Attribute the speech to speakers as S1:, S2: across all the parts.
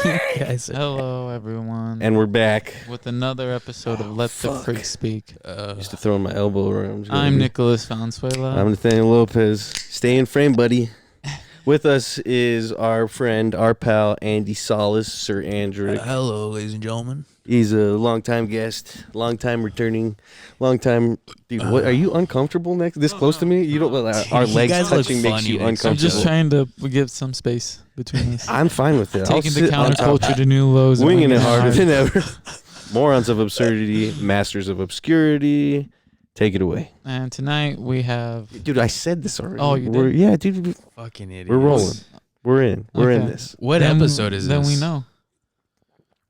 S1: Guys,
S2: Hello, everyone.
S3: And we're back.
S2: With another episode of Let the Freak Speak.
S3: Used to throw my elbow around.
S2: I'm Nicholas Valenzuela.
S3: I'm Nathaniel Lopez. Stay in frame, buddy. With us is our friend, our pal, Andy Solis, Sir Andrick.
S1: hello, ladies and gentlemen.
S3: He's a longtime guest, longtime returning, longtime... Dude, what, are you uncomfortable this close to me? You don't let our legs touching makes you uncomfortable.
S2: I'm just trying to give some space between us.
S3: I'm fine with it.
S2: Taking the counterculture to new lows.
S3: Winging it harder than ever. Morons of absurdity, masters of obscurity. Take it away.
S2: And tonight we have...
S3: Dude, I said this already.
S2: Oh, you did?
S3: Yeah, dude.
S1: Fucking idiot.
S3: We're rolling. We're in. We're in this.
S1: What episode is this?
S2: Then we know.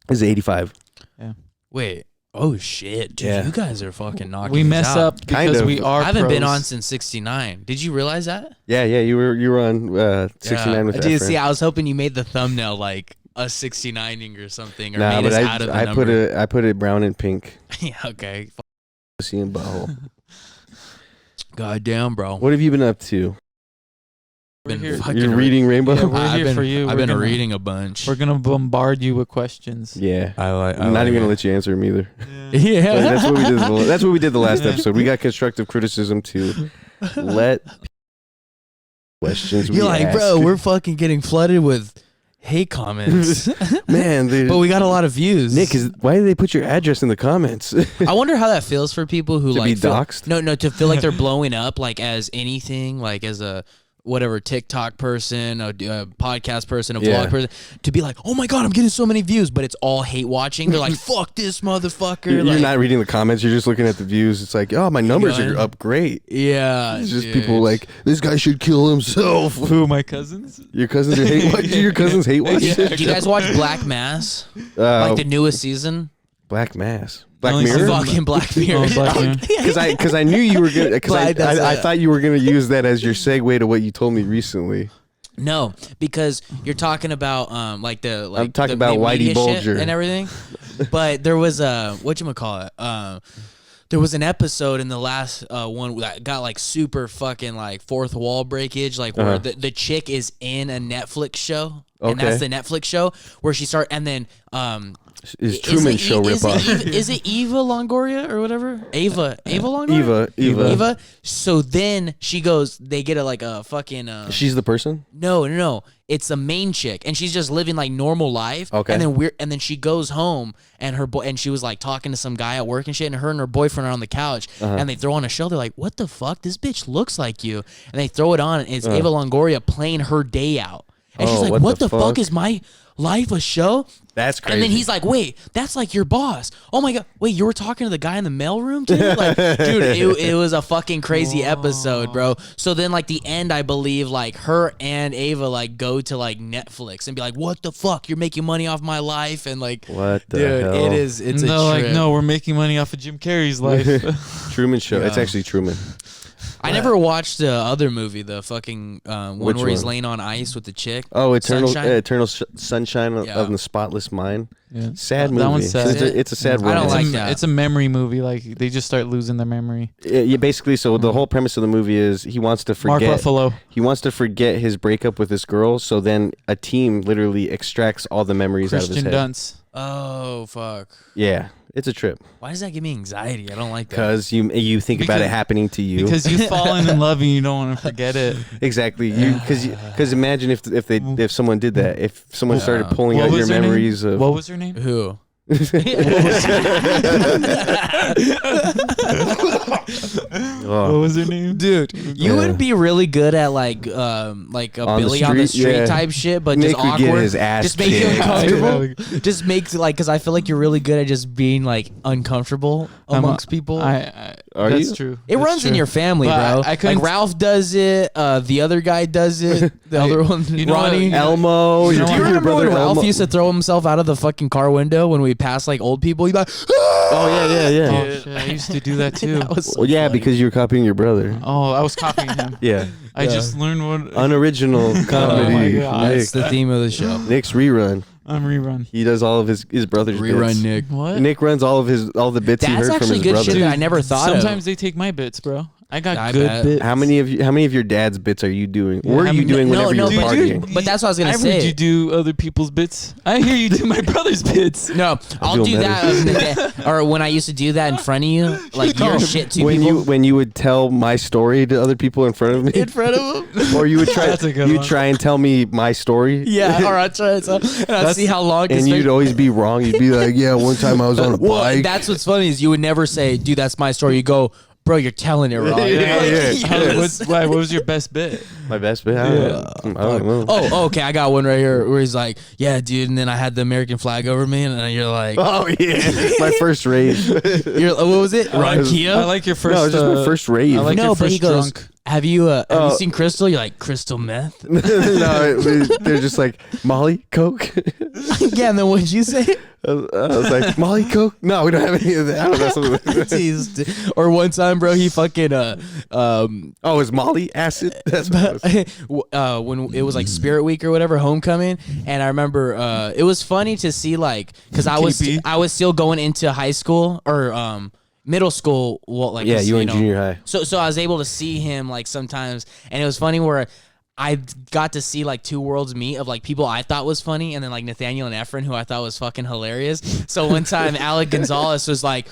S3: This is 85.
S2: Yeah.
S1: Wait. Oh, shit. Dude,
S3: Yeah.
S1: you guys are fucking knocking
S2: We mess
S1: out.
S2: up because we are
S1: I haven't been
S2: pros.
S1: on since 69. Did you realize that?
S3: Yeah, you were on 69 with that
S1: Dude,
S3: friend.
S1: see, I was hoping you made the thumbnail like a 69ing or something, or
S3: Nah,
S1: made
S3: but
S1: us out of the number.
S3: I put it brown and pink.
S1: Yeah, okay.
S3: Pussy and butthole.
S1: God damn, bro.
S3: What have you been up to?
S2: We're here.
S3: You're reading Rainbow?
S2: Yeah, we're here for you.
S1: I've
S2: We're
S1: been
S2: gonna-
S1: reading a bunch.
S2: We're going to bombard you with questions.
S3: Yeah.
S1: I'm
S3: I'm not even gonna let you answer them either.
S1: Yeah.
S3: That's what we did. That's what we did the last episode. We got constructive criticism to let questions.
S1: You're like, bro, we're fucking getting flooded with hate comments.
S3: man, dude.
S1: But we got a lot of views.
S3: Nick, why did they put your address in the comments?
S1: I wonder how that feels for people who
S3: To
S1: like
S3: be doxxed?
S1: No, to feel like they're blowing up like as anything, like as a whatever TikTok person, a podcast person, a vlog person, to be like, oh my god, I'm getting so many views, but it's all hate watching. They're like, fuck this motherfucker.
S3: You're
S1: like,
S3: not reading the comments. You're just looking at the views. It's like, oh, my numbers are up great.
S1: Yeah,
S3: It's just
S1: dude.
S3: people like, this guy should kill himself.
S2: Who, my cousins?
S3: Your cousins are hate watch. Your cousins hate watch.
S1: Yeah. Do you guys watch Black Mass? Like the newest season?
S3: Black Mass. Black
S2: Only
S3: Mirror.
S1: Fucking Black Mirror.
S2: Oh, Black Mirror.
S3: Because I knew you were gonna. Because
S1: That's
S3: I
S1: it.
S3: thought you were gonna use that as your segue to what you told me recently.
S1: No, because you're talking about I'm
S3: talking
S1: the
S3: about
S1: media
S3: Whitey
S1: shit
S3: Bulger
S1: and everything. But there was a whatchamacallit, there was an episode in the last one that got like super fucking like fourth wall breakage, like where the chick is in a Netflix show. And that's the Netflix show where she and then
S3: Is Truman Show ripoff?
S1: Is it Eva Longoria or whatever? Ava Longoria?
S3: Eva.
S1: So then she goes, they get a fucking
S3: She's the person?
S1: No. It's the main chick, and she's just living like normal life.
S3: Okay.
S1: And then she goes home, and and she was like talking to some guy at work and shit, and her boyfriend are on the couch, and they throw on a show. They're like, "What the fuck? This bitch looks like you." And they throw it on, and it's Ava Longoria playing her day out, and she's like, "What the fuck is my life a show?"
S3: That's crazy.
S1: And then he's like, wait, that's like your boss. Oh my God. Wait, you were talking to the guy in the mailroom too? Like, dude, it was a fucking crazy episode, bro. So then like the end, I believe like her and Ava like go to like Netflix and be like, what the fuck? You're making money off my life. And like,
S3: what the
S1: dude,
S3: hell?
S1: it's a trip.
S2: Like, no, we're making money off of Jim Carrey's life.
S3: Truman Show.
S1: Yeah.
S3: It's actually Truman.
S1: I never watched the other movie, the fucking one
S3: Which
S1: where he's
S3: one?
S1: laying on ice with the chick.
S3: Oh,
S1: Sunshine?
S3: Eternal Sunshine of the Spotless Mind.
S2: Yeah.
S3: Sad movie.
S2: That one's sad.
S3: It's a sad
S1: I don't
S3: romance.
S1: like that.
S2: It's a memory movie. Like, they just start losing their memory.
S3: Yeah, basically. So the whole premise of the movie is he wants to
S2: Mark
S3: forget.
S2: Ruffalo.
S3: He wants to forget his breakup with this girl. So then a team literally extracts all the memories out of his
S2: Christian
S3: head.
S2: Dunst.
S1: Oh, fuck.
S3: Yeah, it's a trip
S1: Why does that give me anxiety? I don't like that.
S3: because you think about it happening to you.
S2: Because you've fallen in love and you don't want to forget it.
S3: Exactly. Because imagine if someone did that. If someone started pulling
S2: What
S3: out your
S2: was her name?
S3: memories of
S2: What was her name?
S1: Who?
S3: Oh,
S2: What was her name?
S1: Dude, you would be really good at like a
S3: On the
S1: Billy on the
S3: street,
S1: street
S3: yeah.
S1: type shit, but
S3: Nick
S1: just
S3: would
S1: awkward.
S3: get his ass
S1: just make you
S3: kicked.
S1: uncomfortable. Just makes like because I feel like you're really good at just being like uncomfortable amongst people.
S3: Are
S2: that's
S3: you?
S2: true.
S1: It
S2: That's
S1: runs in
S2: true.
S1: your family,
S2: But
S1: bro.
S2: I couldn't-
S1: Like Ralph does it. The other guy does it. The other one,
S2: you know
S1: Ronnie.
S2: what?
S3: Elmo.
S2: You know
S1: Do
S2: what?
S1: you
S3: your
S1: remember
S3: brother
S1: when Ralph
S3: Elmo.
S1: used to throw himself out of the fucking car window when we passed like old people? He'd be like,
S3: Oh yeah.
S2: Oh, shit, I used to do that too.
S1: that was so
S3: Well, yeah,
S1: funny.
S3: because you're copying your brother.
S2: Oh, I was copying him.
S3: Yeah.
S2: I just learned what
S3: Unoriginal comedy.
S2: God.
S1: That's the theme of the show.
S3: Nick's rerun.
S2: I'm rerun.
S3: He does all of his brother's
S1: Rerun
S3: bits.
S1: Nick.
S2: What?
S3: Nick runs all the bits he
S1: That's
S3: heard from
S1: actually
S3: his
S1: good
S3: brother.
S1: shit that I never thought of.
S2: Sometimes they take my bits, bro. I got
S1: I
S2: good
S1: bet.
S2: bits.
S3: How many of your dad's bits are you doing? Were you doing whenever you were partying?
S1: But that's what I was gonna say.
S2: I heard you do other people's bits. I hear you do my brother's bits.
S1: No, I'll do that. Or when I used to do that in front of you, like your shit to people.
S3: When you would tell my story to other people in front of me,
S1: in front of them,
S3: or you would try
S2: That's a good one.
S3: try and tell me my story.
S1: Yeah, all right, try it. And I'd see how long.
S3: And you'd always be wrong. You'd be like, "Yeah, one time I was on a bike."
S1: That's what's funny is you would never say, "Dude, that's my story." You go, "Bro, you're telling it wrong."
S2: What was your best bit?
S3: My best bit. I don't know.
S1: Oh, okay. I got one right here where he's like, "Yeah, dude," and then I had the American flag over me, and you're like,
S3: "Oh yeah, my first rave."
S1: What was it? Rankia?
S2: I like your first.
S3: No, it was just my first rave.
S2: I like your
S1: but
S2: first
S1: he goes,
S2: drunk.
S1: Have you seen Crystal? You're like, crystal meth?
S3: No, they're just like Molly, Coke.
S1: Yeah, and then what'd you say?
S3: I was like, Molly, Coke? No, we don't have any of that. I don't know.
S1: Jeez. Or one time, bro, he fucking
S3: Oh, is Molly acid? That's what it was.
S1: when it was like Spirit Week or whatever, homecoming, and I remember it was funny to see like because I was still going into high school or middle school. Well, like
S3: Yeah, you were in junior high.
S1: So I was able to see him like sometimes, and it was funny where I got to see like two worlds meet of like people I thought was funny, and then like Nathaniel and Efren, who I thought was fucking hilarious. So one time Alec Gonzalez was like,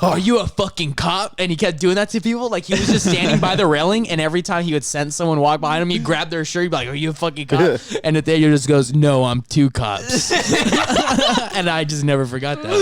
S1: "Are you a fucking cop?" And he kept doing that to people. Like he was just standing by the railing, and every time he would sense someone walk behind him, he'd grab their shirt, he'd be like, "Are you a fucking cop?" And Nathaniel just goes, "No, I'm two cops." And I just never forgot that.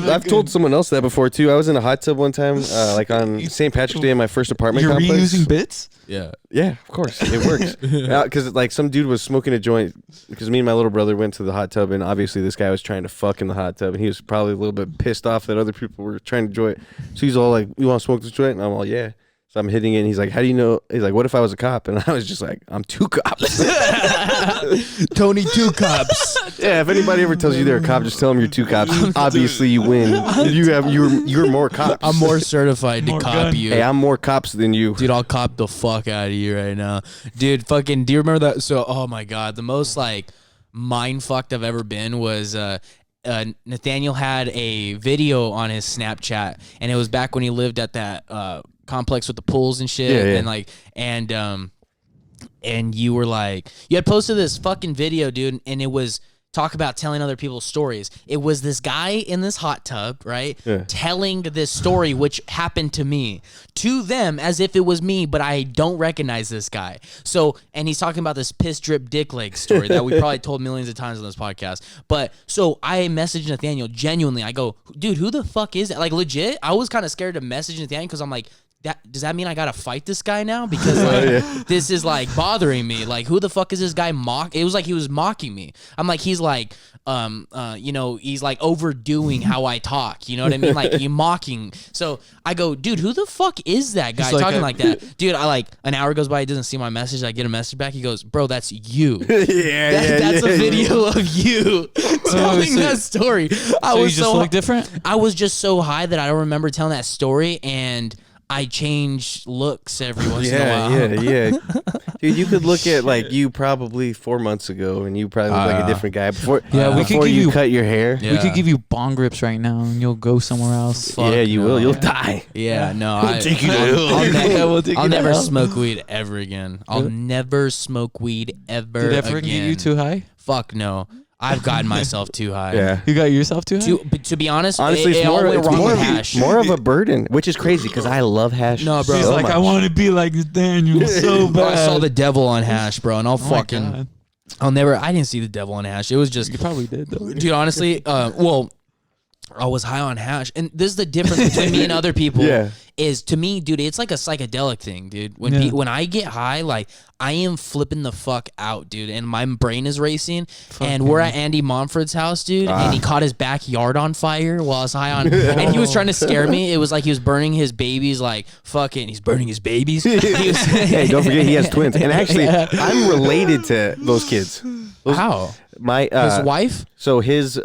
S3: I've told someone else that before too. I was in a hot tub one time, like on St. Patrick's Day in my first apartment
S2: You're
S3: complex.
S2: reusing bits?
S3: Yeah, of course it works. Because like some dude was smoking a joint. Because me and my little brother went to the hot tub, and obviously this guy was trying to fuck in the hot tub, and he was probably a little bit pissed off that other people were trying to joint. So he's all like, "You want to smoke this joint?" And I'm all, "Yeah." So I'm hitting it, and he's like, "How do you know?" He's like, "What if I was a cop?" And I was just like, "I'm two cops."
S1: Tony, two cops.
S3: Yeah, if anybody ever tells you they're a cop, just tell them you're two cops. Obviously, you win. You're more cops.
S1: I'm more certified to cop you.
S3: Hey, I'm more cops than you.
S1: Dude, I'll cop the fuck out of you right now. Dude, fucking, do you remember that? So, oh my God, the most like mind fucked I've ever been was Nathaniel had a video on his Snapchat, and it was back when he lived at that complex with the pools and shit.
S3: Yeah.
S1: And like, and you were like, you had posted this fucking video, dude, and it was talk about telling other people's stories. It was this guy in this hot tub, right?
S3: Yeah.
S1: Telling this story, which happened to me, to them as if it was me, but I don't recognize this guy. So, and he's talking about this piss drip dick leg story that we probably told millions of times on this podcast. But so I messaged Nathaniel genuinely. I go, "Dude, who the fuck is that?" Like legit, I was kind of scared to message Nathaniel because I'm like, does that mean I gotta fight this guy now? Because like, this is like bothering me. Like, who the fuck is this guy It was like he was mocking me. I'm like, he's like, he's like overdoing how I talk. You know what I mean? Like, you mocking. So I go, "Dude, who the fuck is that guy talking like that?" Dude, I like an hour goes by, he doesn't see my message. I get a message back. He goes, "Bro, that's you." That's a video of you telling that story. I was
S2: you just look different?
S1: I was just so high that I don't remember telling that story, and I change looks every once in a while.
S3: Yeah. Dude, you could look at like you probably 4 months ago, and you probably look like a different guy before. Before you cut your hair.
S2: We could give you bong rips right now, and you'll go somewhere else.
S3: Yeah, you will. You'll die.
S1: Yeah, no.
S3: We'll take you to hell.
S1: I'll never smoke weed ever again. I'll never smoke weed ever again.
S2: Did it ever get you too high?
S1: Fuck no. I've gotten myself too high.
S3: Yeah.
S2: You got yourself too high?
S1: But to be honest,
S3: honestly,
S1: it all went wrong with hash.
S3: More of a burden, which is crazy because I love hash.
S1: No, bro.
S2: He's like,
S3: much.
S2: I want to be like Nathaniel so bad.
S1: Bro, I saw the devil on hash, bro, and
S2: Oh my God.
S1: I didn't see the devil on hash. It was just,
S2: You probably did, though.
S1: dude, honestly, I was high on hash, and this is the difference between me and other people.
S3: Yeah.
S1: Is to me, dude, it's like a psychedelic thing, dude. When when I get high, like I am flipping the fuck out, dude, and my brain is racing. And we're at Andy Momford's house, dude, and he caught his backyard on fire while I was high on, and he was trying to scare me. It was like he was burning his babies, like fucking, he's burning his babies.
S3: Hey, don't forget he has twins, and actually, I'm related to those kids.
S1: How? His wife?
S3: So his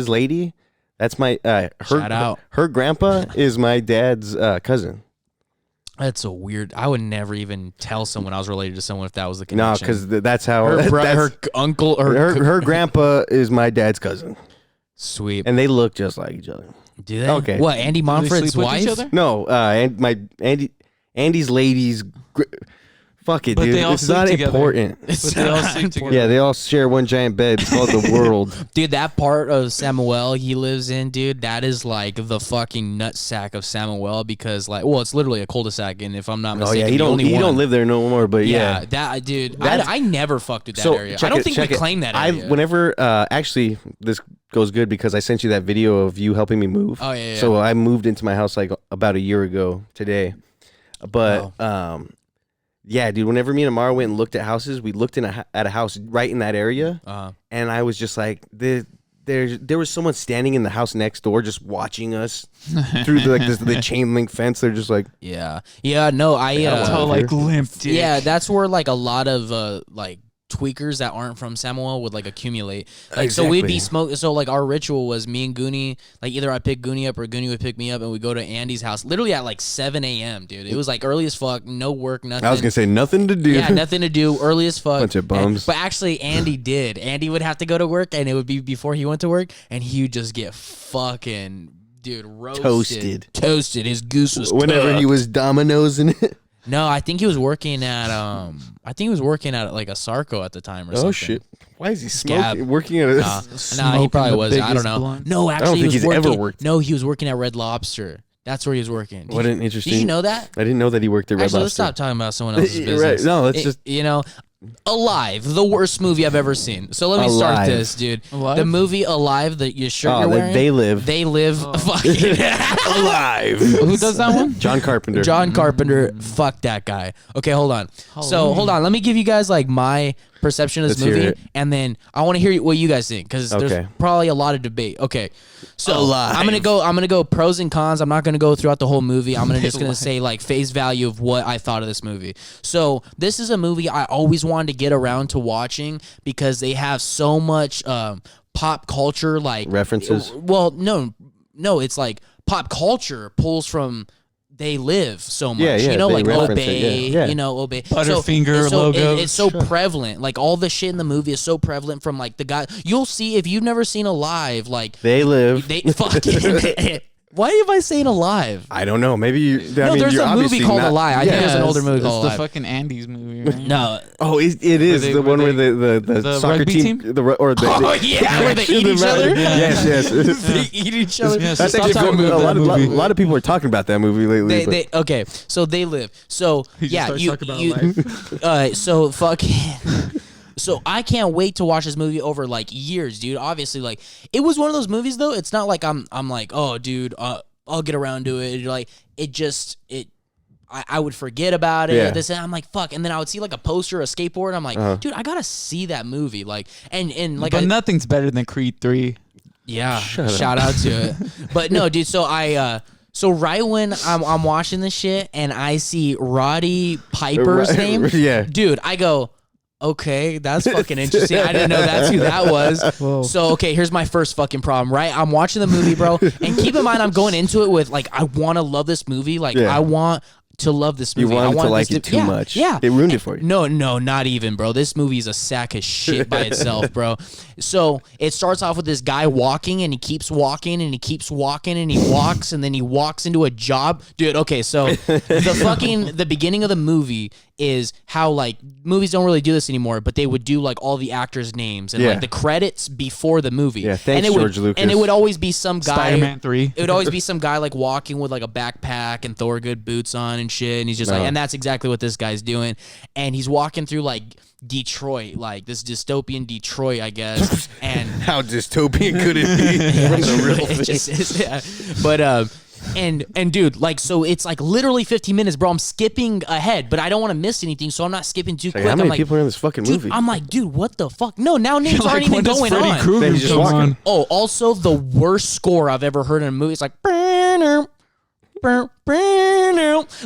S3: lady. That's my
S1: Shout out.
S3: Her grandpa is my dad's cousin.
S1: That's a weird. I would never even tell someone I was related to someone if that was the
S3: No,
S1: connection.
S3: because that's how
S1: her uncle,
S3: her grandpa is my dad's cousin.
S1: Sweet.
S3: And they look just like each other.
S1: Do they?
S3: Okay.
S1: What, Andy
S2: Do they
S1: Monfred's
S2: sleep with each
S1: wife?
S2: other?
S3: No, Andy's ladies. Fuck it,
S2: But
S3: dude.
S2: they all
S3: It's
S2: sleep
S3: not
S2: together.
S3: important.
S2: But they all sleep together.
S3: Yeah, they all share one giant bed. It's called the world.
S1: Dude, that part of Samuel he lives in, dude, that is like the fucking nutsack of Samuel because, like, well, it's literally a cul-de-sac, and if I'm not
S3: Oh
S1: mistaken,
S3: yeah,
S1: the
S3: he
S1: only one.
S3: don't live there no more. But yeah,
S1: that dude,
S3: That's-
S1: I never fucked with that
S3: so
S1: area. I
S3: check
S1: don't
S3: it-
S1: think
S3: check
S1: we
S3: it.
S1: claim that area.
S3: Whenever actually this goes good because I sent you that video of you helping me move.
S1: Oh yeah.
S3: So I moved into my house like about a year ago today. But yeah, dude, whenever me and Amara went and looked at houses, we looked at a house right in that area. And I was just like, there was someone standing in the house next door just watching us through the chain link fence. They're just like,
S1: yeah. No,
S2: That's how like limp. Dick.
S1: yeah, that's where like a lot of like tweakers that aren't from Samuel would like accumulate. Like so we'd be smoking. So like our ritual was me and Goonie, like either I pick Goonie up or Goonie would pick me up, and we go to Andy's house literally at like 7 a.m. Dude, it was like early as fuck, no work, nothing.
S3: I was gonna say nothing to do.
S1: Yeah, nothing to do, early as fuck.
S3: Bunch of bums.
S1: But actually, Andy did. Andy would have to go to work, and it would be before he went to work, and he would just get fucking, dude, roasted. Toasted. His goose was
S3: Whenever
S1: cooked.
S3: he was dominoes it.
S1: No, I think he was working at like a Sarco at the time or something.
S3: Oh shit! Why is he
S1: Scab.
S3: smoking? Working at a?
S1: Nah, he
S2: Smoking
S1: probably
S2: the
S1: was. I don't
S2: biggest
S1: know.
S2: blunt.
S1: No, actually,
S3: don't
S1: he
S3: think
S1: was
S3: he's ever
S1: working.
S3: worked.
S1: No, he was working at Red Lobster. That's where he was working.
S3: What an interesting.
S1: Did you know that?
S3: I didn't know that he worked at Red
S1: Actually,
S3: Lobster.
S1: let's stop talking about someone else's
S3: Right.
S1: business.
S3: No, let's just-
S1: Alive, the worst movie I've ever seen. So let me start
S3: Alive.
S1: this, dude.
S2: Alive?
S1: The movie Alive, the your shirt you're wearing.
S3: They live
S1: They live. Fucking
S3: alive.
S2: Who does that one?
S3: John Carpenter.
S1: John Carpenter. Fuck that guy. Okay, hold on. So hold on. Let me give you guys like my perception of this
S3: Let's hear
S1: movie,
S3: it.
S1: and then I want to hear what you guys think because
S3: Okay.
S1: there's probably a lot of debate. Okay, so
S3: Alive.
S1: I'm gonna go pros and cons. I'm not gonna go throughout the whole movie. I'm just gonna say like face value of what I thought of this movie. So this is a movie I always wanted to get around to watching because they have so much pop culture like
S3: References?
S1: Well, no, it's like pop culture pulls from. They live so much,
S3: Yeah,
S1: you know,
S3: they
S1: like
S3: reference
S1: obey,
S3: it, yeah.
S1: you know, obey.
S2: Butterfinger
S1: so
S2: logo.
S1: It's so prevalent. Like all the shit in the movie is so prevalent from like the guy. You'll see if you've never seen Alive, like
S3: They live.
S1: they fucking. Why am I saying Alive?
S3: I don't know. Maybe you.
S1: No, there's a movie called Alive. I think there's an older movie
S2: It's
S1: called
S2: the
S1: Alive.
S2: fucking Andy's movie. Right?
S1: No.
S3: Oh, it is
S2: they-
S3: the
S2: where
S3: one where
S2: they-
S3: the soccer
S2: rugby
S3: team,
S2: team?
S3: or the
S1: Oh yeah, where they eat each other.
S3: Yes, yes.
S1: They eat each other.
S2: Yeah, so
S3: That's
S2: stop
S3: actually
S2: talking
S3: good.
S2: about that movie.
S3: A lot of people are talking about that movie lately.
S1: They okay, so they live. So
S2: He just
S1: yeah,
S2: starts
S1: you
S2: talking about
S1: you so fucking. So I can't wait to watch this movie over like years, dude. Obviously, like it was one of those movies though. It's not like I'm like, oh, dude, I'll get around to it. Like I would forget about it.
S3: Yeah.
S1: This and I'm like, fuck. And then I would see like a poster, a skateboard. And I'm like, dude, I gotta see that movie. Like, and like,
S2: But nothing's better than Creed 3.
S1: yeah, shout out to it. But no, dude. So so right when I'm watching this shit and I see Roddy Piper's
S3: Right,
S1: name,
S3: yeah.
S1: dude, I go, okay, that's fucking interesting. I didn't know that's who that was.
S2: Whoa.
S1: So okay, here's my first fucking problem. Right, I'm watching the movie, bro, and keep in mind I'm going into it with like I want to love this movie. Like
S3: Yeah.
S1: I want to love this
S3: You
S1: movie. I
S3: wanted to
S1: want
S3: like
S1: this
S3: it too
S1: yeah,
S3: much.
S1: Yeah,
S3: It ruined it for you.
S1: No, not even, bro. This movie is a sack of shit by itself, bro. So it starts off with this guy walking, and he keeps walking, and he keeps walking, and he walks, and then he walks into a job. Dude, okay, so the beginning of the movie is how like movies don't really do this anymore, but they would do like all the actors' names and
S3: Yeah.
S1: like the credits before the movie.
S3: Yeah, thanks,
S1: and it
S3: George
S1: would,
S3: Lucas.
S1: And it would always be some guy.
S2: Spider-Man 3.
S1: It would always be some guy like walking with like a backpack and Thorgood boots on and shit, and he's just like, and that's exactly what this guy's doing, and he's walking through like Detroit, like this dystopian Detroit, I guess, and
S3: How dystopian could it be? From the real
S1: it
S3: thing?
S1: just is, yeah. But and dude, like, so it's like literally 15 minutes, bro. I'm skipping ahead, but I don't want to miss anything, so I'm not skipping too
S3: Like,
S1: quick.
S3: how many
S1: I'm like,
S3: people are in this fucking
S1: dude,
S3: movie?
S1: I'm like, dude, what the fuck? No, now names
S2: Like,
S1: aren't even
S2: when does
S1: going
S2: Freddy
S1: on.
S2: Krueger
S3: Then he's just
S2: come
S3: walking.
S2: on?
S1: Oh, also the worst score I've ever heard in a movie. It's like,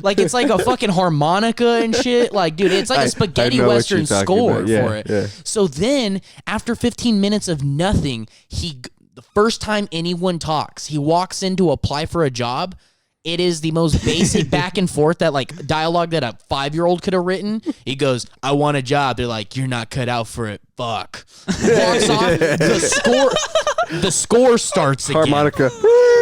S1: like it's like a fucking harmonica and shit. Like, dude, it's like a spaghetti
S3: know what
S1: western
S3: you're talking
S1: score
S3: about. Yeah,
S1: for it.
S3: yeah.
S1: So then, after 15 minutes of nothing, the first time anyone talks, he walks in to apply for a job. It is the most basic back and forth that like dialogue that a 5-year-old could have written. He goes, "I want a job." They're like, "You're not cut out for it." Fuck. Walks off. The score starts again.
S3: Harmonica.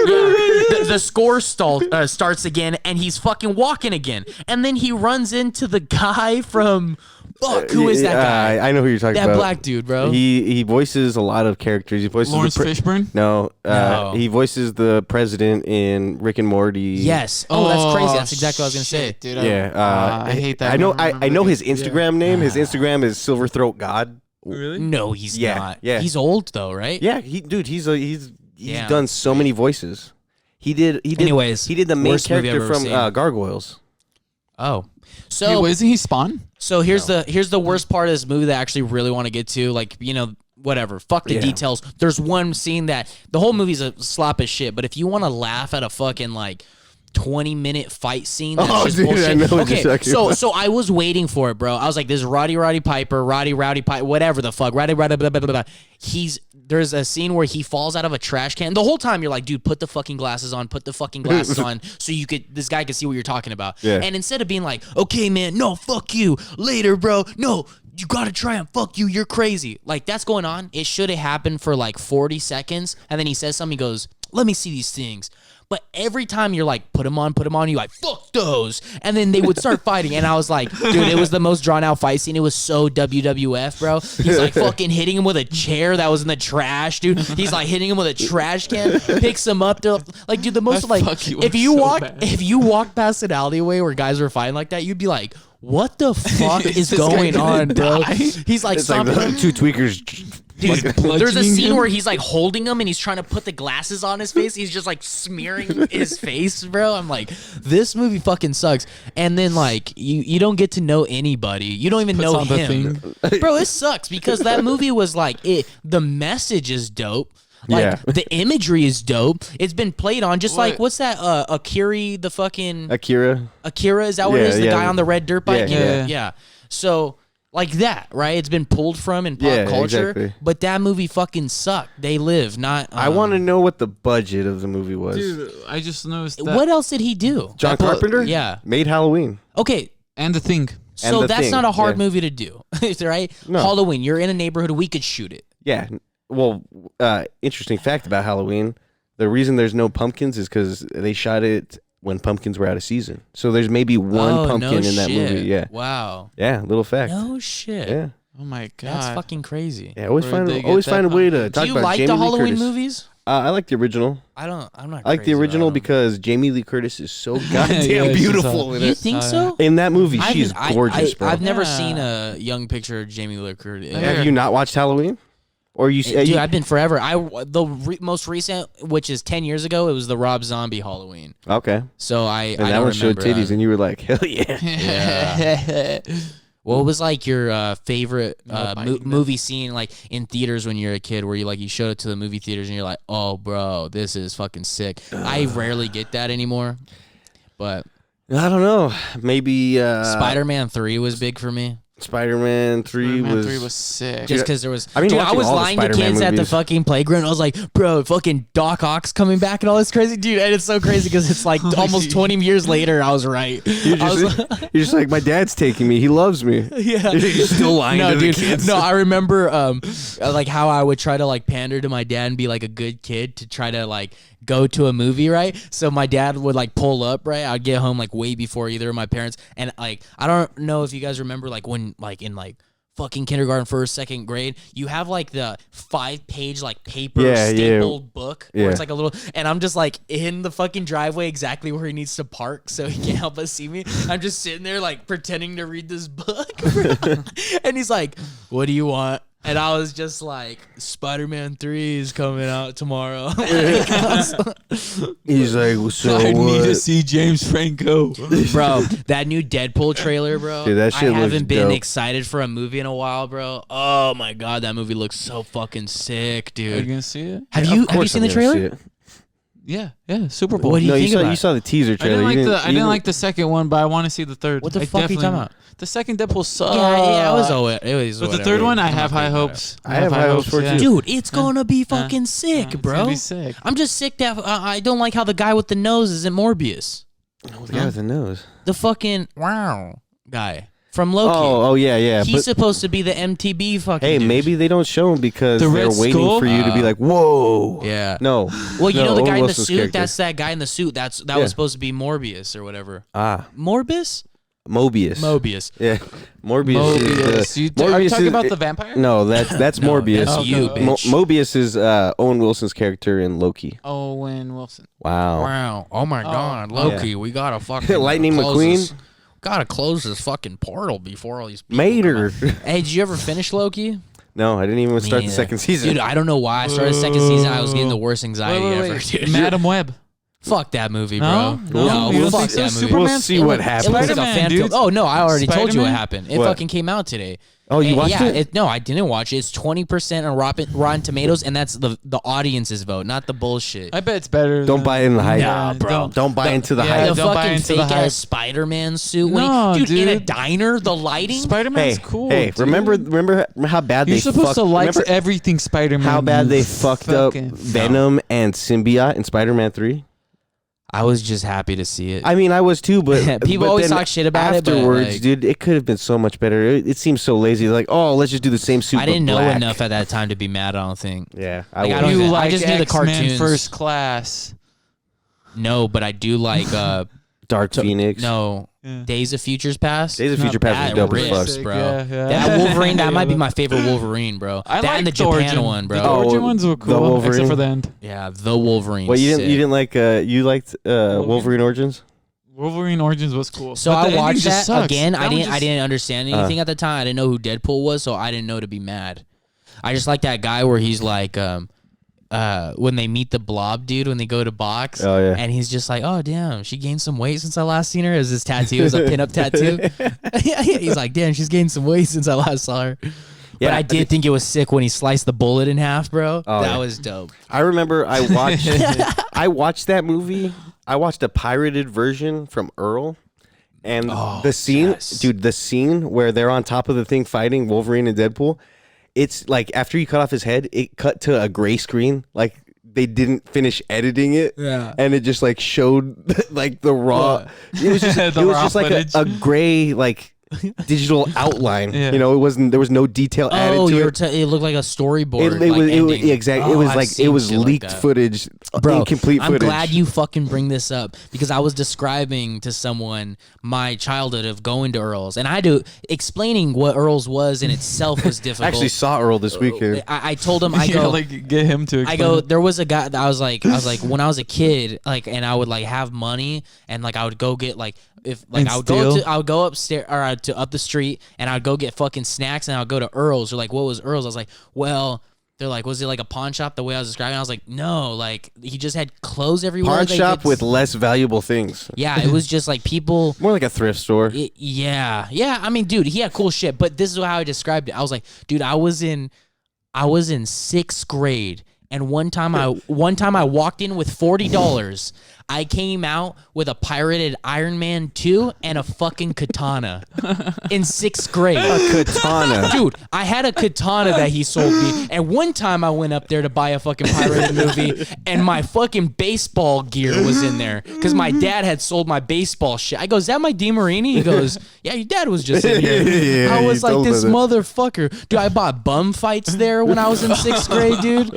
S1: the score starts again, and he's fucking walking again, and then he runs into the guy from. Fuck, who is that guy?
S3: I know who you're talking about.
S1: That black dude, bro.
S3: He voices a lot of characters. He voices
S2: Lawrence Fishburne?
S3: No,
S1: No.
S3: he voices the president in Rick and Morty.
S1: Yes. Oh, that's crazy. That's exactly what I was gonna say.
S2: Shit, dude.
S3: Yeah.
S2: I hate that.
S3: I know.
S2: I
S3: I know his Instagram name. His Instagram is Silverthroat God.
S2: Really?
S1: No, he's
S3: Yeah,
S1: not.
S3: yeah.
S1: He's old though, right?
S3: Yeah, he's
S1: Damn.
S3: done so many voices. He did.
S1: Anyways,
S3: he did the main
S1: worst movie I've
S3: character
S1: ever
S3: from
S1: seen.
S3: Gargoyles.
S1: Oh. So
S2: Hey, wasn't he Spawn?
S1: So here's the worst part of this movie that I actually really want to get to. Like, whatever. Fuck the details. There's one scene that the whole movie's a slop of shit. But if you want to laugh at a fucking 20-minute fight scene, that's just
S3: dude,
S1: bullshit.
S3: I know what you're
S1: Okay,
S3: talking about.
S1: so I was waiting for it, bro. I was like, this is Roddy Piper, whatever the fuck, Roddy blah blah blah blah. There's a scene where he falls out of a trash can. The whole time you're like, dude, put the fucking glasses on, so this guy can see what you're talking about.
S3: Yeah.
S1: And instead of being like, okay, man, no, fuck you, later, bro, no, you gotta try and fuck you, you're crazy. Like, that's going on. It should have happened for 40 seconds, and then he says something, he goes, let me see these things. But every time you're like, put them on, you're like, fuck those. And then they would start fighting. And I was like, dude, it was the most drawn out fight scene. It was so WWF, bro. He's like fucking hitting him with a chair that was in the trash, dude. He's like hitting him with a trash can, picks him up. Like, dude, the most if you walk past an alleyway where guys were fighting like that, you'd be like, what the fuck is going on, bro? He's like,
S3: It's like the two tweakers.
S1: dude, there's a
S2: bludgeoning
S1: scene
S2: him?
S1: where he's like holding him and he's trying to put the glasses on his face. He's just like smearing his face, bro. I'm like, this movie fucking sucks. And then you don't get to know anybody. You don't even know
S2: on the
S1: him, bro. It sucks because that movie was the message is dope.
S3: Yeah.
S1: The imagery is dope. It's been played on just
S2: What?
S1: like what's that? Akira, the fucking
S3: Akira.
S1: is that what it is? The
S3: Yeah.
S1: guy on the red dirt bike.
S3: Yeah.
S1: Yeah. So like that, right? It's been pulled from in pop
S3: Yeah,
S1: culture,
S3: exactly.
S1: but that movie fucking sucked. They live, not.
S3: I want to know what the budget of the movie was.
S2: Dude, I just noticed that.
S1: What else did he do?
S3: John Carpenter.
S1: Yeah.
S3: Made Halloween.
S1: Okay,
S2: And the thing.
S1: so
S3: The
S1: that's
S3: Thing,
S1: not a hard
S3: yeah.
S1: movie to do, right?
S3: No.
S1: Halloween. You're in a neighborhood. We could shoot it.
S3: Yeah. Well, interesting fact about Halloween: the reason there's no pumpkins is because they shot it when pumpkins were out of season. So there's maybe one pumpkin in that movie. Yeah.
S1: Wow.
S3: Yeah. Little fact.
S1: No shit.
S3: Yeah.
S2: Oh my god.
S1: That's fucking crazy.
S3: Yeah. Always
S2: Where'd
S3: find
S2: they get
S3: always
S2: that
S3: find a way to
S2: pumpkin?
S3: talk
S1: Do you
S3: about
S1: like
S3: Jamie
S1: the
S3: Lee
S1: Halloween
S3: Curtis.
S1: movies?
S3: I like the original.
S1: I'm not.
S3: I like
S1: crazy
S3: the
S1: about
S3: original
S1: them.
S3: because Jamie Lee Curtis is so goddamn
S2: Yeah, she's
S3: beautiful in
S1: You
S3: it.
S1: think so?
S3: In that movie, she's
S1: I've-
S3: gorgeous, bro.
S1: I've never
S2: Yeah.
S1: seen a young picture of Jamie Lee Curtis.
S3: Have you not watched Halloween? Or you?
S1: Dude, I've been forever. Most recent, which is 10 years ago, it was the Rob Zombie Halloween.
S3: Okay.
S1: So I
S3: And
S1: I
S3: that
S1: don't
S3: one showed
S1: remember
S3: titties,
S1: that.
S3: and you were like, hell yeah.
S1: Yeah. What was your favorite
S2: biting that.
S1: movie scene in theaters when you're a kid, where you showed it to the movie theaters and you're like, oh bro, this is fucking sick. I rarely get that anymore, but
S3: I don't know. Maybe
S1: Spider-Man 3 was big for me.
S3: Spider-Man 3
S2: Spider-Man 3 was sick.
S1: Just because there was,
S3: I mean,
S1: dude, I
S3: watching
S1: was
S3: all the
S1: lying to
S3: Spider-Man
S1: kids at the
S3: movies.
S1: fucking playground. I was like, bro, fucking Doc Ock's coming back and all this crazy, dude. And it's so crazy because it's almost 20 years later. I was right.
S3: You're
S1: I was
S3: just, you're just like, my dad's taking me. He loves me.
S1: Yeah.
S3: You're still lying
S1: No,
S3: to the
S1: dude.
S3: kids.
S1: No, I remember how I would try to pander to my dad and be like a good kid to try to go to a movie, right? So my dad would pull up, right? I'd get home way before either of my parents, and I don't know if you guys remember when in fucking kindergarten, first, second grade, you have the 5-page paper stapled book where it's a little, and I'm just in the fucking driveway exactly where he needs to park so he can't help but see me. I'm just sitting there pretending to read this book, and he's like, what do you want? And I was just like, Spider-Man 3 is coming out tomorrow.
S3: He's like, so
S2: I need to
S3: what?
S2: see James Franco.
S1: Bro, that new Deadpool trailer, bro.
S3: Dude, that shit
S1: I
S3: looks
S1: haven't been
S3: dope.
S1: excited for a movie in a while, bro. Oh my god, that movie looks so fucking sick,
S2: Are you
S1: dude.
S2: gonna see it?
S1: Have
S3: Of
S1: you
S3: course
S1: seen
S3: I'm
S1: the
S3: gonna see
S1: trailer?
S3: it.
S2: Yeah, Super Bowl.
S1: What do you
S3: No,
S1: think about
S3: you
S1: it?
S3: saw the teaser
S2: I
S3: trailer.
S2: didn't like the second one, but I want to see the third.
S1: What the
S2: I
S1: fuck are you talking
S2: definitely-
S1: about?
S2: The second Deadpool sucked.
S1: Yeah, it was
S2: But the
S1: whatever.
S2: third one, I
S1: I'm not
S2: have high
S1: thinking about
S2: hopes.
S3: I have high hopes for it,
S2: yeah.
S3: too.
S1: Dude, it's gonna be fucking sick,
S2: It's
S1: bro.
S2: gonna be sick.
S1: I'm just sick that I don't like how the guy with the nose isn't Morbius.
S3: Oh, the guy with the nose.
S1: The fucking wow guy. from Loki.
S3: Oh, yeah.
S1: He's
S3: But
S1: supposed to be the MTB fucking.
S3: hey,
S1: dude.
S3: maybe they don't show him because
S2: The
S3: they're
S2: Red
S3: waiting
S2: Skull?
S3: for you to be like, whoa.
S1: Yeah.
S3: No.
S1: Well, you
S3: No,
S1: know the
S3: Owen
S1: guy in the
S3: Wilson's
S1: suit.
S3: character.
S1: That's that guy in the suit. That
S3: Yeah.
S1: was supposed to be Morbius or whatever. Morbus?
S3: Mobius.
S1: Mobius.
S3: Yeah, Morbius.
S2: Are you talking
S3: is-
S2: about the vampire?
S3: No, that's
S1: No,
S3: Morbius.
S1: that's you, bitch.
S3: Mobius is Owen Wilson's character in Loki.
S2: Owen Wilson.
S3: Wow.
S1: Wow. Oh my God, Loki. We gotta fucking
S3: Lightning
S1: close
S3: McQueen?
S1: this- Gotta close this fucking portal before all these people
S3: Mater.
S1: come out. Hey, did you ever finish Loki?
S3: No, I didn't even start the
S1: neither.
S3: second season.
S1: Dude, I don't know why I started the second season. I was getting the worst anxiety ever, dude.
S2: Madam Web.
S1: Fuck that movie,
S2: No?
S1: bro.
S2: No? You don't
S1: fuck
S2: think so?
S1: that movie.
S2: Superman?
S3: We'll see
S1: It
S3: what
S1: looked-
S3: happens.
S1: It looks like a
S2: Spider-Man,
S1: fan
S2: dude.
S1: film. Oh no, I already told you what
S2: Spider-Man?
S1: happened. It
S3: What?
S1: fucking came out today.
S3: Oh, you watched
S1: yeah,
S3: it?
S1: No, I didn't watch it. It's 20% on Rotten Tomatoes, and that's the audience's vote, not the bullshit.
S2: I bet it's better.
S3: Don't buy in the hype.
S1: Nah, bro.
S3: Don't buy into the
S2: yeah,
S3: hype.
S1: The
S2: don't buy
S1: fucking
S2: into the
S1: fake
S2: hype.
S1: ass Spider-Man suit.
S2: No,
S1: dude, in a
S2: dude.
S1: diner, the lighting.
S2: Spider-Man's
S3: Hey,
S2: cool.
S3: hey,
S2: dude.
S3: remember how bad
S2: You're
S3: they
S2: supposed
S3: fucked,
S2: to like
S3: remember
S2: everything Spider-Man.
S3: how bad
S2: you
S3: they fucked up
S2: fucking-
S3: Venom and Symbiote in Spider-Man 3?
S1: I was just happy to see it.
S3: I mean, I was too, but
S1: People
S3: but
S1: always
S3: then
S1: talk shit about it, but,
S3: afterwards,
S1: like-
S3: dude. It could have been so much better. It seems so lazy. Like, oh, let's just do the same suit.
S1: I didn't
S3: but
S1: know
S3: black.
S1: enough at that time to be mad. I don't think.
S3: Yeah,
S1: Like, I
S3: would.
S1: don't
S2: You
S1: even-
S2: like
S1: just knew the
S2: X-Men
S1: cartoons.
S2: First Class.
S1: No, but I do like
S3: Dark Phoenix.
S1: no
S2: Yeah.
S1: Days of Futures Past.
S3: Days of
S2: Not
S3: Future Past
S1: bad,
S3: was dope
S1: rips,
S3: as fuck.
S1: bro.
S2: Yeah, yeah.
S1: That Wolverine, that might be my favorite Wolverine, bro.
S2: I
S1: that and the
S2: liked
S1: Japan
S2: Origin.
S1: one, bro.
S2: The Origin
S3: Oh,
S2: ones were
S3: the
S2: cool,
S3: Wolverine?
S2: except for the end.
S1: Yeah, the Wolverine.
S3: Well, you
S1: sick.
S3: didn't like you liked Wolverine Origins?
S2: Wolverine Origins was cool.
S1: So
S2: But the
S1: I
S2: ending
S1: watched
S2: just
S1: that
S2: sucks.
S1: again.
S2: That
S1: I
S2: one
S1: didn't. I
S2: just-
S1: didn't understand anything at the time. I didn't know who Deadpool was, so I didn't know to be mad. I just like that guy where he's like, when they meet the Blob dude when they go to box.
S3: Oh, yeah.
S1: And he's just like, oh damn, she gained some weight since I last seen her. Is this tattoo? It was a pinup tattoo. He's like, damn, she's gained some weight since I last saw her. But
S3: Yeah,
S1: I did think it was sick when he sliced the bullet in half, bro.
S3: Oh,
S1: that
S3: yeah.
S1: was dope.
S3: I remember I watched I watched that movie. I watched a pirated version from Earl. And the scene,
S1: yes.
S3: dude, the scene where they're on top of the thing fighting Wolverine and Deadpool, it's like after you cut off his head, it cut to a gray screen. Like they didn't finish editing it.
S1: Yeah.
S3: And it just like showed like the raw. It was just,
S2: The
S3: it was
S2: raw
S3: just like
S2: footage.
S3: a gray like digital outline.
S2: Yeah.
S3: You know, there was no detail added
S1: Oh,
S3: to
S1: you were
S3: it.
S1: it looked like a storyboard.
S3: It
S1: like,
S3: was
S1: ending.
S3: exactly. It
S1: Oh,
S3: was
S1: I've
S3: like it
S1: seen
S3: was
S1: shit like
S3: leaked
S1: that.
S3: footage,
S1: Bro,
S3: incomplete
S1: I'm
S3: footage.
S1: glad you fucking bring this up because I was describing to someone my childhood of going to Earl's, and I do explaining what Earl's was in itself was
S3: I
S1: difficult.
S3: actually saw Earl this weekend.
S1: I told him I
S2: You
S1: go
S2: gotta, like get him to.
S1: I
S2: Explain
S1: go
S2: it.
S1: there was a guy that I was like when I was a kid like and I would like have money and like I would go get like if like
S2: And
S1: I would go upstairs or to up the street and I'd go get fucking snacks and I'd go to Earl's or like what was Earl's I was like well they're like was it like a pawn shop the way I was describing I was like no like he just had clothes everywhere
S3: Pawn
S1: like,
S3: shop
S1: it's-
S3: with less valuable things.
S1: yeah it was just like people
S3: More like a thrift store.
S1: yeah I mean dude he had cool shit but this is how I described it I was like dude I was in 6th grade and one time I walked in with $40. I came out with a pirated Iron Man 2 and a fucking katana in 6th grade.
S3: Katana.
S1: Dude, I had a katana that he sold me. And one time I went up there to buy a fucking pirated movie and my fucking baseball gear was in there because my dad had sold my baseball shit. I go, is that my DeMarini? He goes, yeah, your dad was just in here.
S3: Yeah,
S1: I
S3: you
S1: was like,
S3: told
S1: this
S3: me that.
S1: motherfucker. Dude, I bought bum fights there when I was in 6th grade, dude.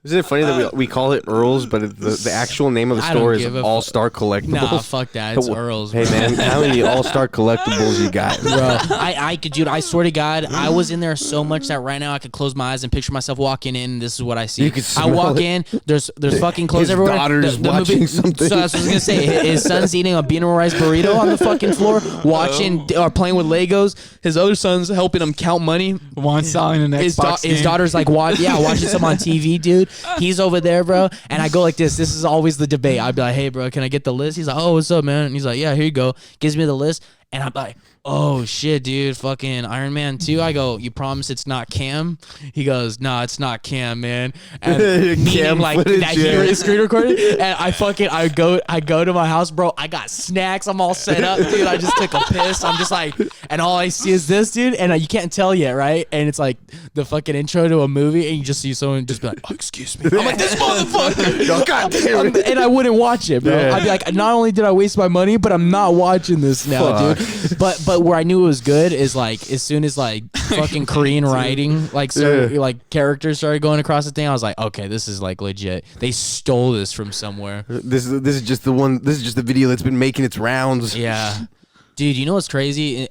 S3: Isn't it funny that we call it Earl's, but the actual name of the
S1: I don't
S3: store is
S1: give a
S3: All Star Collectibles?
S1: Nah, fuck that. It's Earl's, bro.
S3: Hey man, how many All Star Collectibles you got?
S1: Bro, I could, dude. I swear to God, I was in there so much that right now I could close my eyes and picture myself walking in. This is what I see.
S3: You could
S1: I walk
S3: smell it.
S1: in. There's fucking clothes
S3: His
S1: everywhere.
S3: daughter's watching something.
S1: So that's what I was gonna say. His son's eating a bean and rice burrito on the fucking floor, watching or playing with Legos. His other son's helping him count money.
S2: One selling an Xbox
S1: His
S2: game.
S1: daughter's like, watching some on TV, dude. He's over there, bro. And I go like this. This is always the debate. I'd be like, hey, bro, can I get the list? He's like, oh, what's up, man? And he's like, yeah, here you go. Gives me the list. And I'm like, oh, shit, dude. Fucking Iron Man 2. I go, you promise it's not Cam? He goes, no, it's not Cam, man. And meaning
S3: Cam
S1: like
S3: footage,
S1: that
S3: yeah.
S1: he screen recorded. And I go to my house, bro. I got snacks. I'm all set up, dude. I just took a piss. I'm just like, and all I see is this, dude. And you can't tell yet, right? And it's like the fucking intro to a movie, and you just see someone just be like, oh, excuse me. I'm like, this motherfucker.
S3: No, God damn it.
S1: And I wouldn't watch it, bro.
S3: Yeah.
S1: I'd be like, not only did I waste my money, but I'm not watching this now,
S3: Fuck.
S1: but where I knew it was good is like as soon as like fucking Korean writing like like characters started going across the thing, I was like, okay, this is like legit. They stole this from somewhere.
S3: This is just the one. This is just the video that's been making its rounds.
S1: Yeah. Dude, you know what's crazy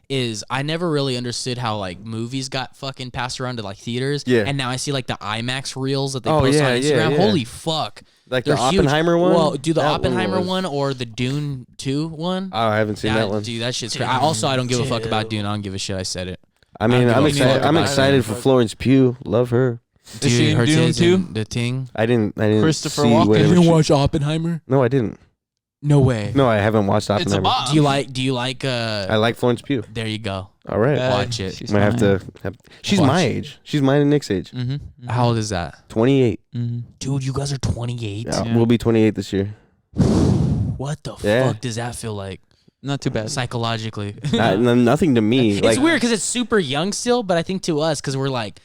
S1: is I never really understood how like movies got fucking passed around to like theaters.
S3: Yeah.
S1: And now I see like the IMAX reels that they post on Instagram.
S3: yeah.
S1: Holy fuck.
S3: Like
S1: They're
S3: the Oppenheimer one?
S1: Well, do the
S3: That one
S1: Oppenheimer
S3: was-
S1: one or the Dune 2 one?
S3: Oh, I haven't seen that one.
S1: Dude, that shit's crazy. I don't give a fuck about Dune. I don't give a shit. I said it.
S3: I mean,
S1: I
S3: I'm
S1: don't
S3: excited.
S1: know
S3: I'm
S1: about
S3: excited
S1: it.
S3: for Florence Pugh. Love her.
S2: Is she in
S1: her
S2: Dune
S1: tits
S2: too?
S1: and the ting.
S3: I didn't.
S2: Christopher
S3: see
S2: Walken.
S3: whatever
S1: You didn't
S3: she-
S1: watch Oppenheimer?
S3: No, I didn't.
S1: No way.
S3: No, I haven't watched
S2: It's a
S3: Oppenheimer.
S2: bomb.
S1: Do you like
S3: I like Florence Pugh.
S1: there you go.
S3: All right.
S1: Watch it.
S2: She's
S3: Might have
S2: fine.
S3: to. She's
S1: Watch
S3: my
S1: it.
S3: age. She's mine and Nick's age.
S2: Mm-hmm.
S1: How old is that?
S3: 28.
S2: Mm-hmm.
S1: Dude, you guys are 28.
S2: Yeah.
S3: We'll be 28 this year.
S1: What the
S3: Yeah.
S1: fuck does that feel like
S2: Not too bad.
S1: psychologically?
S3: Nothing to me.
S1: It's
S3: Like,
S1: weird because it's super young still, but I think to us, because we're like,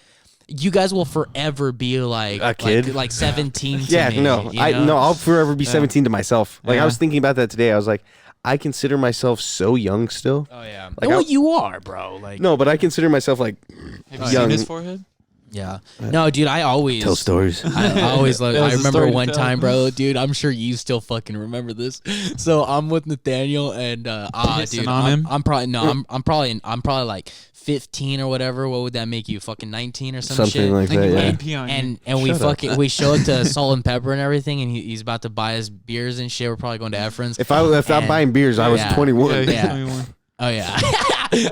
S1: you guys will forever be like
S3: A kid?
S1: like 17. To
S3: Yeah,
S1: me,
S3: no,
S1: you know?
S3: no, I'll forever be 17 to myself. Like
S2: Yeah.
S3: I was thinking about that today. I was like, I consider myself so young still.
S1: Oh yeah.
S3: Like,
S1: well,
S3: I-
S1: you are, bro. Like
S3: No, but I consider myself like
S2: Have you
S3: young.
S2: seen his forehead?
S1: yeah. No, dude. I always
S3: tell stories.
S1: I always love.
S2: That
S1: I
S2: was a
S1: remember
S2: story to
S1: one
S2: tell.
S1: time, bro, dude. I'm sure you still fucking remember this. So I'm with Nathaniel, and
S2: Pissing
S1: dude,
S2: on him?
S1: I'm probably probably like 15 or whatever. What would that make you? Fucking 19 or some
S3: Something
S1: shit.
S3: like
S2: And
S3: that.
S2: you
S3: Yeah.
S2: went pee on you.
S1: And we
S3: Shut up.
S1: fucking we show up to Salt and Pepper and everything, and he's about to buy us beers and shit. We're probably going to Efren's.
S3: If I'm
S1: And-
S3: buying beers, I was
S1: Yeah.
S3: 21.
S2: Yeah,
S1: Yeah.
S2: 21.
S1: Oh yeah,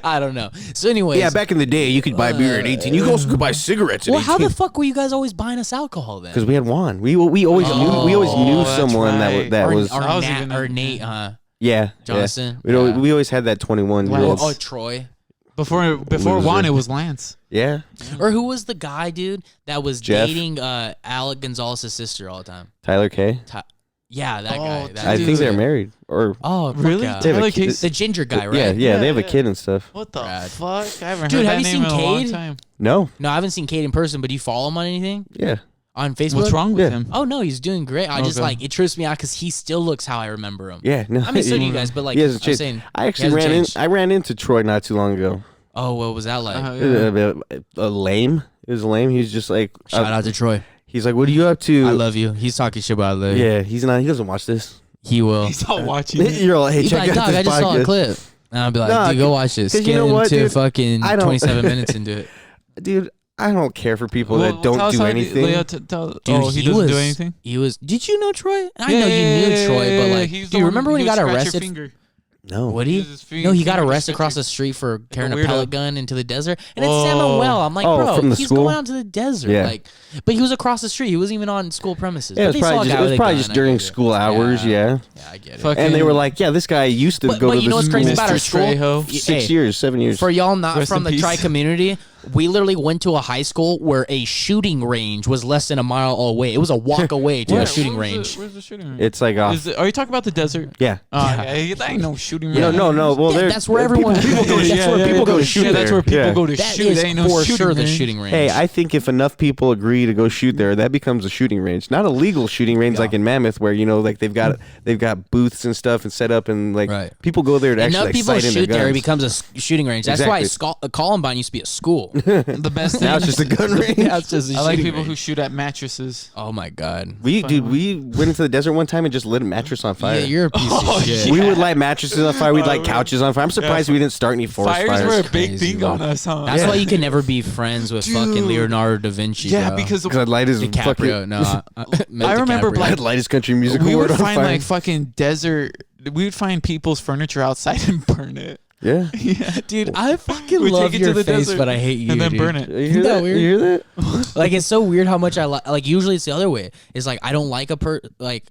S1: I don't know. So anyways,
S3: Yeah, back in the day, you could buy beer at 18. You also could buy cigarettes at
S1: well, how
S3: 18.
S1: the fuck were you guys always buying us alcohol then?
S3: Because we had Juan. We always knew
S2: that's
S3: someone
S2: right.
S3: that
S1: or,
S3: was
S1: or,
S2: I was
S1: Nat,
S2: even-
S1: or Nate,
S3: yeah
S1: Johnson.
S3: Yeah. We always had that 21 year
S1: Oh,
S3: old.
S1: oh, Troy.
S2: Before
S3: Loser.
S2: Juan, it was Lance.
S3: Yeah,
S1: Or who was the guy, dude, that was
S3: Jeff.
S1: dating Alec Gonzalez's sister all the time?
S3: Tyler K.
S1: Yeah, that guy.
S2: Oh,
S1: That
S3: I
S1: dude.
S3: think they're married. Or
S1: Oh, fuck
S2: Really?
S1: yeah.
S3: They have a
S2: Tyler
S3: kid.
S2: Case?
S1: The ginger guy, right?
S3: yeah,
S2: Yeah,
S3: they have a
S2: yeah.
S3: kid and stuff.
S2: What the
S1: Rad.
S2: fuck? I haven't
S1: Dude,
S2: heard
S1: have
S2: that
S1: you
S2: name
S1: seen
S2: in a long
S1: Cade?
S2: time.
S3: No,
S1: No, I haven't seen Cade in person, but do you follow him on anything?
S3: yeah,
S1: On Facebook?
S2: What's wrong with
S3: Yeah.
S2: him?
S1: Oh, no, he's doing great. I just
S2: Okay.
S1: like, it trips me out because he still looks how I remember him.
S3: yeah. No,
S1: I mean, so do you guys, but like,
S3: he hasn't
S1: I'm
S3: changed.
S1: saying,
S3: I
S1: he
S3: actually
S1: hasn't changed.
S3: I ran into Troy not too long ago.
S1: Oh, what was that like?
S3: Lame. It was lame. He was just like,
S1: Shout out to Troy.
S3: he's like, "What are you up to?"
S1: I love you. He's talking shit about I love you.
S3: Yeah, he's not. He doesn't watch this.
S1: He will.
S2: He's not watching. it.
S3: You're like, hey,
S1: He's
S3: check
S1: like,
S3: out
S1: dog,
S3: this
S1: I just saw a
S3: podcast.
S1: clip. And I'll be like,
S3: Nah,
S1: dude, go watch this.
S3: 'cause
S1: Get
S3: you know what,
S1: into
S3: dude?
S1: fucking
S3: I don't-
S1: 27 minutes into it.
S3: Dude, I don't care for people
S2: Well,
S3: that don't
S2: tell us
S3: do
S2: how
S3: anything.
S2: Leo,
S1: Dude,
S2: oh, he doesn't do anything.
S1: He was. Did you know Troy? I know you knew Troy, but like,
S2: he's
S1: do you
S2: the
S1: remember
S2: one
S1: when he
S2: would
S1: got
S2: scratch your
S1: arrested?
S2: finger.
S3: No.
S1: Would he?
S2: Uses his finger-
S1: No, he got
S2: finger to
S1: arrested
S2: scratch
S1: across
S2: your-
S1: the street for carrying a
S2: weirdo.
S1: pellet gun into the desert, and it's
S2: Oh.
S1: San Manuel. I'm like,
S3: Oh,
S1: bro,
S3: from the
S1: he's
S3: school?
S1: going out to the desert,
S3: Yeah.
S1: like, but he was across the street. He wasn't even on school premises.
S3: Yeah,
S1: But
S3: it was
S1: they saw a
S3: probably
S1: guy
S3: just, it
S1: with
S3: was
S1: a
S3: probably
S1: gun,
S3: just
S1: I
S3: during
S1: get it.
S3: school hours. Yeah.
S1: Yeah, I get it.
S2: Fuck.
S3: And they were
S2: Fucking-
S3: like, yeah, this guy used to go
S1: but
S3: to
S1: you know what's
S3: the
S1: crazy
S3: school
S1: about our
S2: Mr.
S1: school?
S2: Trejo.
S1: Hey,
S3: 6 years, 7 years.
S1: For y'all not
S2: Rest
S1: from
S2: in
S1: the
S2: peace.
S1: tri community, we literally went to a high school where a shooting range was less than a mile away. It was a walk away to a
S2: Where-
S1: shooting
S2: where's
S1: range.
S2: Where's the shooting range?
S3: It's like off.
S2: Are you talking about the desert?
S3: Yeah.
S2: Yeah, that ain't no shooting range.
S3: No. Well,
S1: Yeah,
S3: there-
S1: that's where everyone.
S3: People go.
S1: that's
S3: That's
S1: where
S3: where people go to shoot.
S2: Yeah, that's
S3: there.
S2: where people
S3: Yeah.
S2: go to
S1: That
S2: shoot.
S1: is
S2: There ain't no
S1: for
S2: shooting
S1: sure the
S2: range.
S1: shooting range.
S3: Hey, I think if enough people agree to go shoot there, that becomes a shooting range. Not a legal shooting range like in Mammoth, where like they've got booths and stuff and set up and like
S1: Right.
S3: people go there to actually
S1: enough
S3: like,
S1: people
S3: sight in their
S1: shoot there, it
S3: guns.
S1: becomes a shooting range. That's why Columbine used to be a school.
S2: The best thing.
S3: Now it's just a gun range.
S1: Yeah, it's just a
S2: I like
S1: shooting
S2: people who
S1: range.
S2: shoot at mattresses.
S1: Oh my god.
S3: We went into the desert one time and just lit a mattress on fire.
S1: Yeah, you're a piece
S2: Oh,
S1: of shit.
S3: We would light mattresses on fire. We'd light couches on fire. I'm surprised we didn't start any forest
S2: Fires
S3: fires.
S2: were a big
S1: Crazy,
S2: thing
S1: bro.
S2: on us, huh?
S1: That's why you can never be friends with fucking Leonardo da Vinci.
S2: yeah,
S1: bro.
S2: because
S3: Because I'd light his
S1: DiCaprio.
S3: fucking.
S1: No,
S2: I remember
S1: DiCaprio.
S3: I'd light his country music
S2: we
S3: award
S2: would
S3: on
S2: find
S3: fire.
S2: like fucking desert. We would find people's furniture outside and burn it.
S3: Yeah.
S2: Yeah,
S1: Dude, I fucking
S2: We
S1: love
S2: take it to
S1: your
S2: the
S1: face,
S2: desert
S1: but I hate you.
S2: and then
S1: dude.
S2: burn it.
S3: You hear
S1: Isn't that
S3: that?
S1: weird?
S3: You hear that?
S1: Like it's so weird how much I like. Usually it's the other way. It's like I don't like like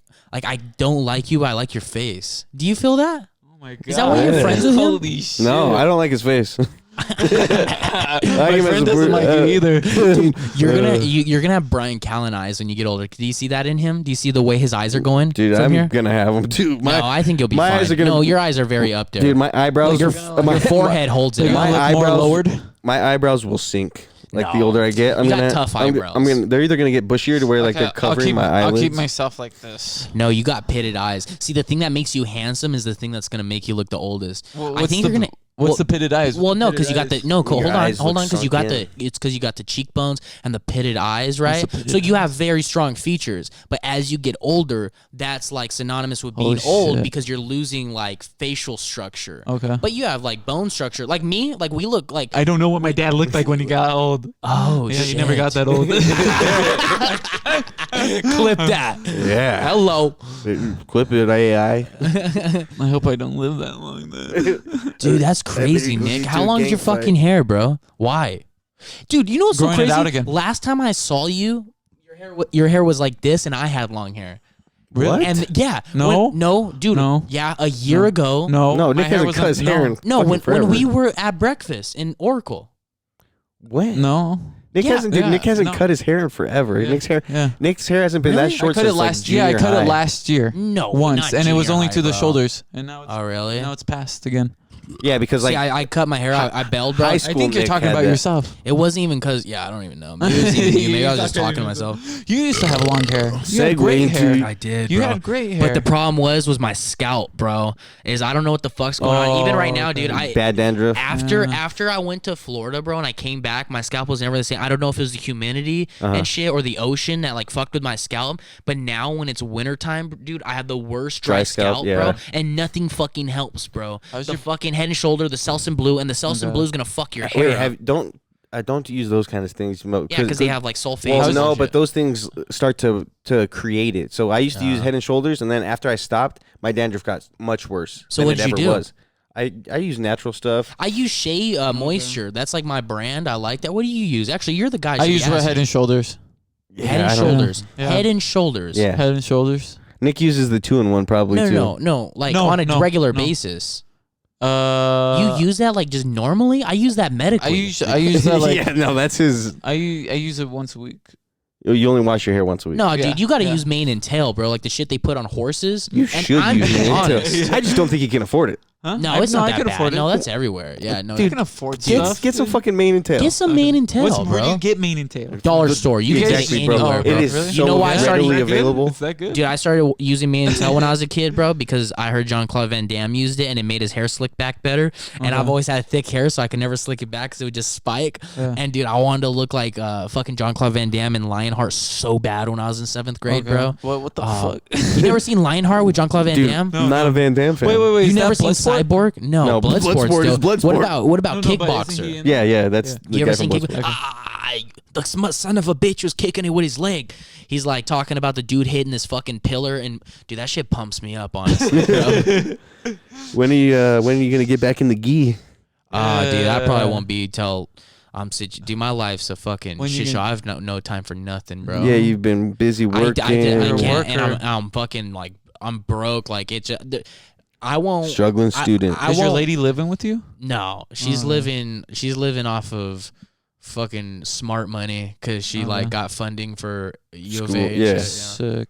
S1: I don't like you, but I like your face. Do you feel that?
S2: Oh my god!
S1: Is that why you're friends with him?
S2: Holy shit!
S3: No, I don't like his face.
S2: My
S3: him as
S2: friend
S3: a
S2: doesn't
S3: brute.
S2: like you either.
S1: You're gonna have Brian Callen eyes when you get older. Do you see that in him? Do you see the way his eyes are going?
S3: Dude,
S1: from
S3: I'm
S1: here?
S3: gonna have him too.
S1: No, I think you'll be
S3: my
S1: fine.
S3: eyes are gonna-
S1: no, your eyes are very up there.
S3: Dude, my eyebrows.
S1: your
S3: my
S1: forehead holds it.
S3: my
S1: up.
S3: eyebrows
S2: more lowered.
S3: My eyebrows will sink. Like the
S1: No.
S3: older I get, I'm
S1: You got
S3: gonna
S1: tough
S3: I'm
S1: eyebrows.
S3: gonna. They're either gonna get bushier to where like
S2: Okay,
S3: they're covering my
S2: I'll
S3: eyelids.
S2: keep myself like this.
S1: No, you got pitted eyes. See, the thing that makes you handsome is the thing that's gonna make you look the oldest.
S2: Well,
S1: I think you're gonna.
S2: What's the pitted eyes?
S1: Well, no, because you got the
S3: Your
S1: hold on,
S3: eyes
S1: hold
S3: look
S1: on, because you got
S3: sunk
S1: it's because you got the cheekbones and the pitted eyes, right?
S2: the pitted
S1: So you have very strong features, but as you get older, that's like synonymous with being old
S2: shit.
S1: because you're losing like facial structure.
S2: Okay.
S1: But you have like bone structure, like me, like we look like.
S2: I don't know what my dad looked like when he got old.
S1: Oh,
S2: Yeah,
S1: shit.
S2: he never got that old.
S1: Clip that.
S3: Yeah.
S1: Hello,
S3: Clip it, AI.
S2: I hope I don't live that long then.
S1: dude. That's crazy,
S3: goes
S1: Nick.
S3: into
S1: How
S3: a
S1: long is your
S3: gang fight.
S1: fucking hair, bro? Why, dude? You know what's so
S2: Growing it
S1: crazy?
S2: out again.
S1: Last time I saw you, your hair was like this, and I had long hair.
S3: What?
S1: And yeah,
S2: No.
S1: no, dude,
S2: No.
S1: yeah, a year ago,
S2: No,
S3: No,
S2: my
S3: Nick hasn't
S2: was
S3: cut his
S2: no,
S3: hair in
S1: no,
S3: fucking
S1: when
S3: forever.
S1: we were at breakfast in Oracle,
S3: When?
S2: No.
S3: Nick
S1: Yeah.
S3: hasn't. Dude,
S2: Yeah,
S3: Nick hasn't
S2: no.
S3: cut his hair in forever.
S2: Yeah.
S3: Nick's hair.
S2: Yeah.
S3: Nick's hair hasn't been
S1: Really?
S3: that
S1: I
S3: short
S2: I cut it
S3: since
S2: last
S3: like
S2: year. I
S3: junior
S2: cut
S3: high.
S2: it last year.
S1: no,
S2: Once,
S1: not
S2: and it was
S1: junior
S2: only
S1: high,
S2: to the
S1: bro.
S2: shoulders, and now it's
S1: Oh really?
S2: now it's past again.
S3: Yeah, because
S1: See,
S3: like
S1: I cut my hair. I bailed, bro.
S3: high
S2: I
S3: school
S2: think you're
S3: Nick
S2: talking
S3: had
S2: about
S3: that.
S2: yourself.
S1: It wasn't even because. Yeah, I don't even know. Maybe it was even you. Maybe I was just talking to myself.
S2: You used to have long hair. You
S3: Segue
S2: had great
S3: into-
S2: hair.
S1: I did.
S2: You
S1: bro.
S2: had great hair.
S1: But the problem was my scalp, bro. Is I don't know what the fuck's going on. Even right now, dude.
S3: bad dandruff.
S1: After I went to Florida, bro, and I came back, my scalp was never the same. I don't know if it was the humidity and shit or the ocean that like fucked with my scalp. But now when it's wintertime, dude, I have the worst dry scalp,
S3: yeah.
S1: bro, and nothing fucking helps, bro.
S2: How's
S1: The
S2: your-
S1: fucking Head and Shoulder, the Selsun Blue, and the Selsun Blue is gonna fuck your hair.
S3: Wait,
S1: up.
S3: don't use those kind of things.
S1: Yeah, because they have like sulfates.
S3: Well,
S1: and
S3: no,
S1: shit.
S3: but those things start to create it. So I used to use Head and Shoulders, and then after I stopped, my dandruff got much worse.
S1: So
S3: than
S1: what'd
S3: it
S1: you
S3: ever
S1: do?
S3: Was. I use natural stuff.
S1: I use Shea Moisture. That's like my brand. I like that. What do you use? Actually, you're the guy.
S2: I use
S1: should ask
S2: Head
S1: you.
S2: and Shoulders.
S1: Head and
S3: I don't know.
S1: Shoulders.
S2: Yeah.
S1: Head and Shoulders.
S3: Yeah.
S2: Head and Shoulders.
S3: Nick uses the 2-in-1 probably
S1: No,
S3: too.
S1: no. Like
S2: No,
S1: on a
S2: no,
S1: regular
S2: no.
S1: basis.
S2: You
S1: You use that like just normally? I use that medically.
S2: I use that like
S3: yeah, no, that's his.
S2: I use it once a week.
S3: You only wash your hair once a week.
S1: No,
S2: Yeah,
S1: dude, you got to
S2: yeah.
S1: use mane and tail, bro. Like the shit they put on horses.
S3: You
S1: And
S3: should
S1: I'm
S3: use
S1: being
S3: it.
S1: honest.
S3: I just don't think you can afford it.
S2: Huh?
S1: No, it's not
S2: I
S1: that
S2: can
S1: bad.
S2: afford it.
S1: No, that's everywhere. Yeah, no.
S2: I can afford
S3: Get,
S2: stuff.
S3: get some fucking mane and tail.
S1: Get some mane and tail,
S2: Where do
S1: bro.
S2: you get mane and tail?
S1: Dollar store. You can
S3: exactly,
S1: get it
S3: bro.
S1: anywhere, bro.
S3: It is
S2: Really?
S3: so
S1: You know why I started-
S3: readily
S2: Is that good?
S3: available.
S2: Is that good?
S1: Dude, I started using mane and tail when I was a kid, bro, because I heard Jean-Claude Van Damme used it and it made his hair slick back better. And I've always had thick hair, so I could never slick it back because it would just spike.
S2: Yeah.
S1: And dude, I wanted to look like fucking Jean-Claude Van Damme and Lionheart so bad when I was in 7th grade, bro.
S2: What the fuck?
S1: You never seen Lionheart with Jean-Claude Van
S3: Dude,
S1: Damme?
S3: not a Van Damme fan.
S2: Wait.
S1: You
S2: is
S1: never
S2: that
S1: seen
S2: Bloodsport?
S1: Cyborg? No,
S3: No,
S1: Bloodsport.
S3: Bloodsport is Bloodsport.
S1: What about
S2: No, but isn't
S1: Kickboxer?
S2: he in-
S3: Yeah, that's the
S1: You
S3: guy
S1: ever
S3: from
S1: seen
S3: Bloodsport.
S1: the son of a bitch was kicking it with his leg. He's like talking about the dude hitting this fucking pillar, and dude, that shit pumps me up, honestly. Bro.
S3: When are you gonna get back in the gi?
S1: Dude, I probably won't be till I'm dude. My life's a fucking
S2: When you
S1: shit show.
S2: gonna-
S1: I have no time for nothing, bro.
S3: Yeah, you've been busy working.
S1: I
S2: You're a
S1: can't, and
S2: worker.
S1: I'm fucking like I'm broke. Like it's I won't.
S3: Struggling student.
S1: I
S2: Is your
S1: won't-
S2: lady living with you?
S1: No, she's living. She's living off of fucking smart money because she like got funding for U of
S3: School,
S1: A. and
S3: yeah.
S1: shit,
S2: Sick.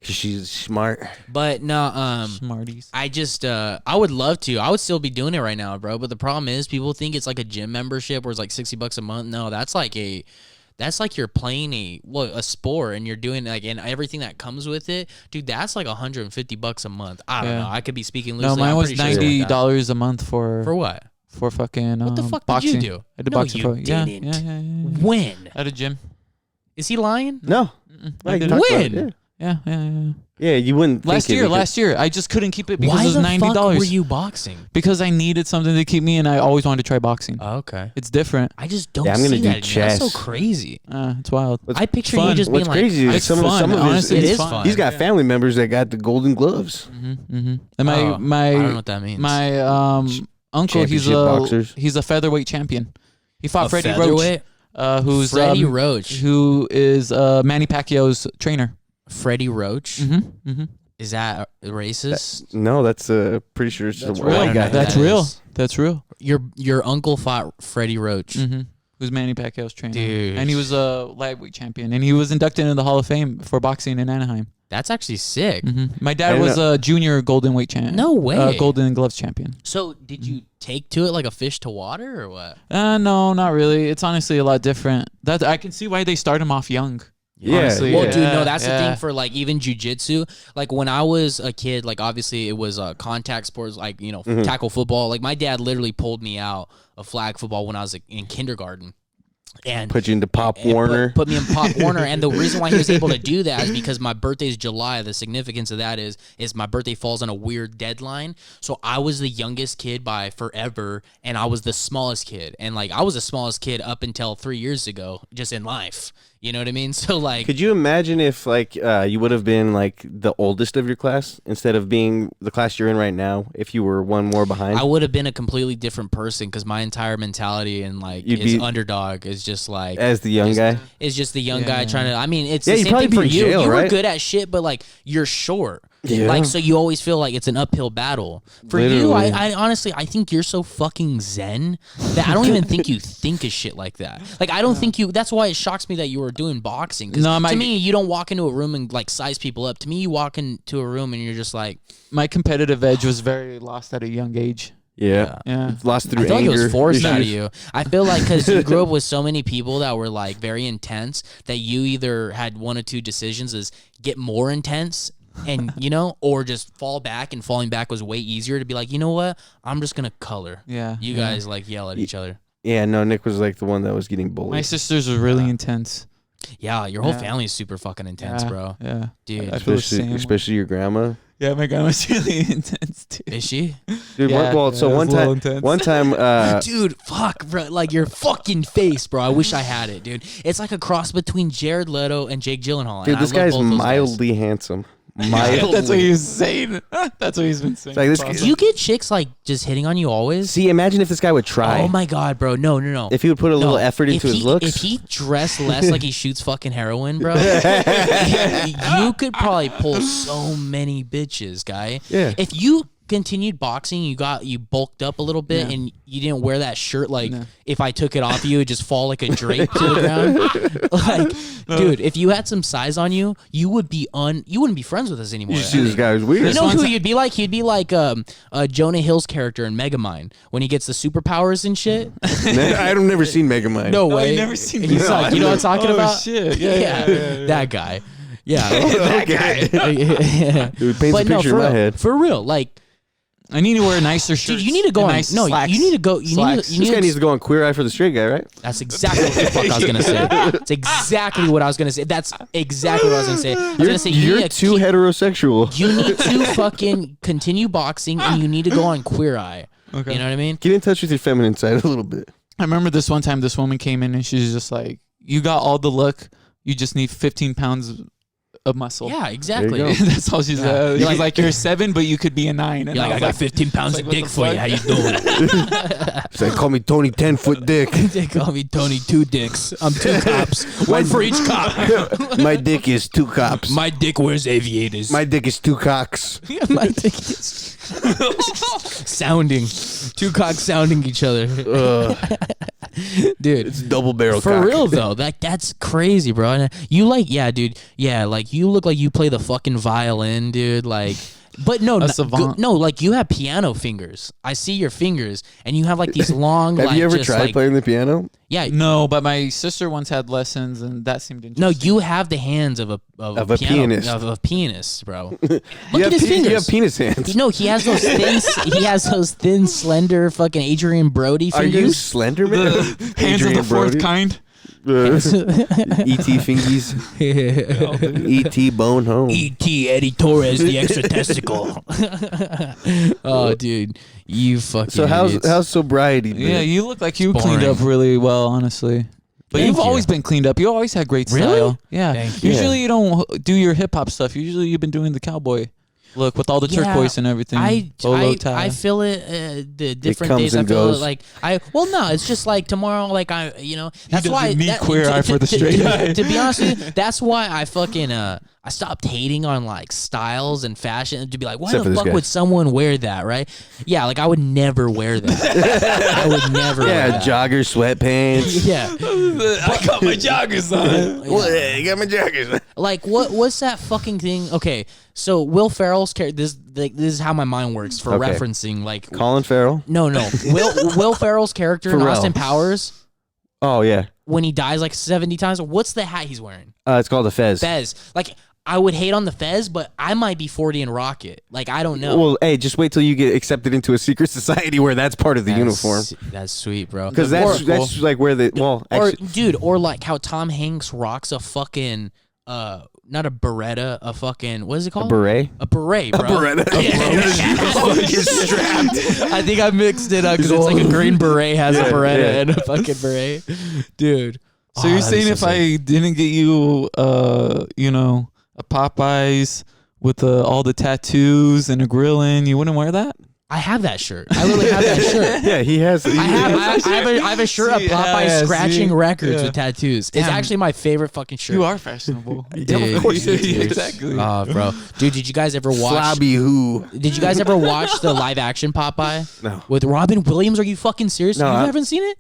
S3: 'Cause she's smart.
S1: But no,
S2: Smarties.
S1: I just I would love to. I would still be doing it right now, bro. But the problem is, people think it's like a gym membership where it's like $60 a month. No, that's like you're playing a sport and you're doing like and everything that comes with it, dude. That's like $150 a month. I don't
S2: Yeah.
S1: know. I could be speaking loosely.
S2: No, mine
S1: I'm
S2: was
S1: pretty sure it's like that.
S2: $90 a month for
S1: what?
S2: fucking
S1: What the fuck
S2: boxing.
S1: did you do?
S2: I did
S1: No,
S2: boxing
S1: you
S2: for yeah,
S1: didn't.
S2: yeah.
S1: When?
S2: At a gym.
S1: Is he lying?
S3: No.
S2: I
S3: Like,
S2: did
S3: talk
S2: it.
S3: about it,
S1: When?
S2: Yeah.
S3: Yeah, you wouldn't.
S2: Last
S3: think it
S2: year,
S3: because-
S2: I just couldn't keep it because
S1: Why
S2: it was
S1: the
S2: $90.
S1: fuck were you boxing?
S2: Because I needed something to keep me, and I always wanted to try boxing.
S1: Oh, okay.
S2: It's different.
S1: I just don't
S3: Yeah, I'm gonna
S1: see
S3: do
S1: that. That's so
S3: chess.
S1: crazy.
S2: It's wild.
S3: What's-
S1: I picture
S2: fun.
S1: you just being
S3: What's
S1: like,
S3: crazy is
S2: It's
S3: some
S2: fun.
S3: of
S2: Honestly,
S3: his.
S1: it
S2: it's
S1: is
S2: fun.
S1: fun.
S3: He's got family members that got the golden gloves.
S2: And my
S1: Oh,
S2: my
S1: I don't know what that means.
S2: my uncle,
S3: Championship boxers.
S2: he's a featherweight champion. He fought
S1: A
S2: Freddie
S1: featherweight?
S2: Roach, who's
S1: Freddie Roach.
S2: who is Manny Pacquiao's trainer.
S1: Freddie Roach.
S2: Mm-hmm.
S1: Is that racist?
S3: No, that's pretty sure it's
S2: That's
S3: a
S2: real.
S3: white guy.
S2: That's
S1: That
S2: real.
S1: is.
S2: That's real.
S1: Your uncle fought Freddie Roach.
S2: Mm-hmm. Who's Manny Pacquiao's trainer?
S1: Dude.
S2: And he was a lightweight champion, and he was inducted into the Hall of Fame for boxing in Anaheim.
S1: That's actually sick.
S2: My dad was a junior golden weight champion.
S1: No way.
S2: Golden gloves champion.
S1: So did you take to it like a fish to water or what?
S2: No, not really. It's honestly a lot different. That I can see why they start him off young.
S3: Yeah.
S2: Honestly.
S1: Well, dude, no, that's the thing for like even jujitsu. Like when I was a kid, like obviously it was contact sports, like tackle football. Like my dad literally pulled me out of flag football when I was in kindergarten. And
S3: put you into Pop Warner.
S1: Put me in Pop Warner. And the reason why he was able to do that is because my birthday's July. The significance of that is my birthday falls on a weird deadline. So I was the youngest kid by forever, and I was the smallest kid. And like I was the smallest kid up until 3 years ago, just in life. You know what I mean? So like,
S3: could you imagine if like you would have been like the oldest of your class instead of being the class you're in right now? If you were one more behind,
S1: I would have been a completely different person because my entire mentality and like is underdog is just like
S3: as the young guy.
S1: Is just the young guy trying to. I mean, it's the
S3: you'd
S1: same
S3: probably
S1: thing for
S3: be in
S1: you.
S3: jail,
S1: You were
S3: right?
S1: good at shit, but like you're short.
S3: Yeah.
S1: Like so, you always feel like it's an uphill battle. For you,
S3: Literally.
S1: I honestly, I think you're so fucking zen that I don't even think you think of shit like that. Like I don't think you. That's why it shocks me that you were doing boxing. 'Cause to me, you don't walk into a room and like size people up. To me, you walk into a room and you're just like.
S2: My competitive edge was very lost at a young age.
S3: Yeah. Lost through
S1: I feel
S3: anger.
S1: like it was forced out of you. I feel like because you grew up with so many people that were like very intense that you either had one or two decisions: is get more intense and or just fall back, and falling back was way easier to be like, you know what, I'm just gonna color. You guys like yell at each other.
S3: Yeah, no, Nick was like the one that was getting bullied.
S2: My sisters were really intense.
S1: Yeah, your whole family is super fucking intense, bro.
S2: Yeah,
S1: dude.
S2: I feel the same.
S3: Especially your grandma.
S2: Yeah, my grandma's really intense too.
S1: Is she?
S3: Dude, one time,
S1: dude, fuck, bro, like your fucking face, bro. I wish I had it, dude. It's like a cross between Jared Leto and Jake Gyllenhaal.
S3: Dude, this guy's mildly handsome. Mildly.
S2: That's what he was saying. That's what he's been saying.
S3: Like
S1: do you get chicks like just hitting on you always?
S3: See, imagine if this guy would try.
S1: Oh my god, bro. No.
S3: If he would put a little effort into his looks.
S1: If he dressed less like he shoots fucking heroin, bro, you could probably pull so many bitches, guy.
S3: Yeah.
S1: If you continued boxing, you bulked up a little bit, and you didn't wear that shirt. Like if I took it off you, it'd just fall like a drape to the ground. Like, dude, if you had some size on you, you wouldn't be friends with us anymore.
S3: You see, this guy was weird.
S1: You know who you'd be like? He'd be like Jonah Hill's character in Megamind when he gets the superpowers and shit.
S3: I've never seen Megamind.
S1: No way.
S2: I've never seen.
S1: He's like, you know what I'm talking about?
S2: Shit. Yeah.
S1: That guy. Yeah,
S3: that guy. Dude, paints a picture in my head.
S1: For real, like.
S2: I need to wear nicer shirts.
S1: Dude, you need to go on.
S2: Nice
S1: No,
S2: slacks.
S1: you need to go. You need
S3: This guy needs to go on Queer Eye for the Straight Guy, right?
S1: That's exactly what the fuck I was gonna say. That's exactly what I was gonna say. That's exactly what I was gonna say. I was gonna say
S3: You're too heterosexual.
S1: You need to fucking continue boxing, and you need to go on Queer Eye.
S2: Okay.
S1: You know what I mean?
S3: Get in touch with your feminine side a little bit.
S2: I remember this one time this woman came in and she's just like, you got all the look. You just need 15 pounds of muscle.
S1: Yeah, exactly.
S2: That's all she said.
S1: You're
S2: She's like, you're 7, but you could be a 9. And
S1: You're like, I got 15 pounds of dick for you. How you doing?
S3: It's like, call me Tony 10-foot dick.
S1: They call me Tony 2 Dicks. I'm 2 cops. One for each cop.
S3: My dick is 2 cops.
S1: My dick wears aviators.
S3: My dick is 2 cocks.
S1: My dick is sounding. 2 cocks sounding each other. Dude,
S3: It's double barrel
S1: for
S3: cock.
S1: real though, that's crazy, bro. And you like, yeah, dude, yeah, like you look like you play the fucking violin, dude. Like, but no, no, like you have piano fingers. I see your fingers, and you have like these long.
S3: Have
S1: like,
S3: you ever
S1: just,
S3: tried
S1: like,
S3: playing the piano?
S1: Yeah,
S2: No, but my sister once had lessons, and that seemed interesting.
S1: no, you have the hands of a piano,
S3: pianist.
S1: of a pianist, bro. Look
S3: You
S1: at his fingers.
S3: You have penis hands.
S1: No, he has those thin. He has those thin, slender, fucking Adrian Brody
S3: Are
S1: fingers.
S3: you slender, man?
S2: The hands of the fourth kind.
S3: E.T. fingies. E.T. bone home.
S1: E.T. Eddie Torres, the extra testicle. Oh, dude, you fucking.
S3: So how's sobriety been?
S2: Yeah, you look like you
S1: It's
S2: cleaned
S1: boring.
S2: up really well, honestly. But
S1: Thank
S2: you've
S1: you.
S2: always been cleaned up. You always had great
S1: Really?
S2: style. Yeah.
S1: Thank you.
S2: Usually you don't do your hip hop stuff. Usually you've been doing the cowboy. Look, with all the turquoise and everything. Bolo tie.
S1: I feel it. The different
S3: comes
S1: days, I
S3: and
S1: feel
S3: goes.
S1: it. Like no, it's just like tomorrow. Like that's why.
S2: doesn't need queer eye for the straight eye.
S1: To be honest with you, that's why I fucking I stopped hating on like styles and fashion. To be like, why
S3: Except for
S1: the
S3: this
S1: fuck
S3: guy.
S1: would someone wear that? Right? Yeah, like I would never wear that. I would never. wear that.
S3: joggers, sweatpants.
S1: Yeah.
S2: I got my joggers on.
S3: I got my joggers.
S1: Like what's that fucking thing? Okay, so Will Ferrell's character. This is how my mind works for
S3: Okay.
S1: referencing. Like
S3: Colin Farrell.
S1: no, Will Ferrell's character in
S3: Pharrell.
S1: Austin Powers
S3: Oh yeah.
S1: when he dies like 70 times. What's the hat he's wearing?
S3: It's called a fez.
S1: Fez. Like I would hate on the Fez, but I might be 40 and rock it. Like I don't know.
S3: Well, hey, just wait till you get accepted into a secret society where that's part of the uniform.
S1: That's sweet, bro.
S3: Because that's like where the
S1: or like how Tom Hanks rocks a fucking not a Beretta, a fucking what is it called?
S3: beret.
S1: A beret, bro.
S3: Beretta.
S1: I think I mixed it up because it's like a green beret has a Beretta
S3: yeah.
S1: and a fucking beret, dude.
S2: So you're saying if I didn't get you, a Popeyes with all the tattoos and a grill in, you wouldn't wear that?
S1: I have that shirt. I literally have that shirt.
S3: Yeah, he has.
S1: I have a shirt of
S2: See,
S1: Popeye
S2: yeah,
S1: scratching
S2: see?
S1: records
S2: Yeah.
S1: with tattoos. It's
S2: Damn.
S1: actually my favorite fucking shirt.
S2: You are fashionable.
S1: Dude.
S3: Of course you do.
S2: Exactly.
S1: Bro. Dude, did you guys ever watch?
S3: Flabby who?
S1: Did you guys ever watch the live action Popeye?
S3: No.
S1: With Robin Williams? Are you fucking serious?
S3: No,
S1: You
S3: I-
S1: haven't seen it?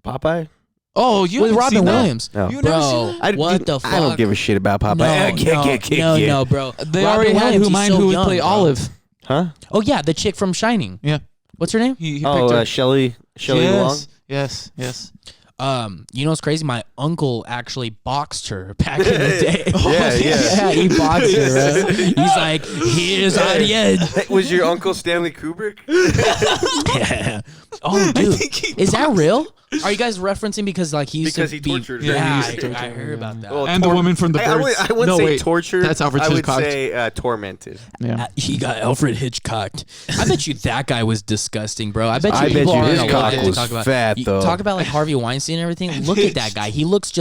S3: Popeye?
S2: Oh, you
S1: With
S2: haven't
S1: Robin
S2: seen that?
S1: Williams.
S3: No.
S2: You never seen
S1: Bro,
S2: that?
S1: what the fuck?
S3: I don't give a shit about Popeye.
S1: No, bro.
S2: They
S1: Robin
S2: already had
S1: Williams,
S2: who
S1: he's
S2: mine
S1: so
S2: who would
S1: young,
S2: play
S1: bro.
S2: Olive.
S3: Huh?
S1: Oh yeah, the chick from Shining.
S2: Yeah.
S1: What's her name?
S2: He picked her.
S3: Shelley Long.
S2: Yes.
S1: You know what's crazy? My uncle actually boxed her back in the day.
S3: Yeah.
S1: He boxed her. Bro. He's like, here's on the end.
S3: Was your uncle Stanley Kubrick?
S1: Yeah. Oh, dude, is that real? Are you guys referencing because like he used
S3: Because
S1: to
S3: he
S1: be,
S3: tortured her.
S1: Yeah,
S3: He used to
S1: I heard about that.
S3: Well,
S2: And the woman from the
S3: I
S2: birds.
S3: wouldn't
S2: No,
S3: say
S2: wait.
S3: tortured.
S2: That's Alfred
S3: I would
S2: Hitchcock.
S3: say tormented.
S2: Yeah.
S1: He got Alfred Hitchcocked. I bet you that guy was disgusting, bro. I bet you
S3: I bet
S1: people
S3: you
S1: aren't
S3: his
S1: allowed
S3: cock
S1: to
S3: was
S1: talk about
S3: fat,
S1: you
S3: though.
S1: Talk about like Harvey Weinstein and everything. Look at that guy. He looks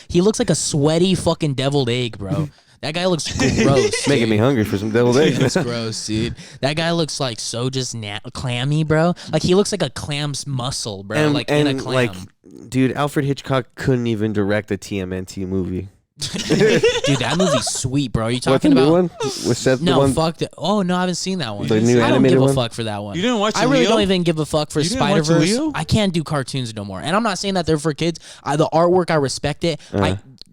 S1: he looks like a sweaty fucking deviled egg, bro. That guy looks gross.
S3: Making me hungry for some deviled eggs.
S1: That's gross, dude. That guy looks like so just clammy, bro. Like he looks like a clam's muscle, bro. Like in a clam.
S3: Dude, Alfred Hitchcock couldn't even direct a TMNT movie.
S1: Dude, that movie's sweet, bro. Are you
S3: What's the
S1: talking
S3: new
S1: about?
S3: one with Seth?
S1: No,
S3: the one,
S1: fuck that. Oh no, I haven't seen that one.
S3: The new
S1: I don't
S3: animated
S1: give a
S3: one?
S1: fuck for that one.
S2: You didn't watch
S1: I really
S2: Leo?
S1: don't even give a fuck for
S2: You didn't watch
S1: Spider Verse.
S2: Leo?
S1: I can't do cartoons no more. And I'm not saying that they're for kids. The artwork, I respect it.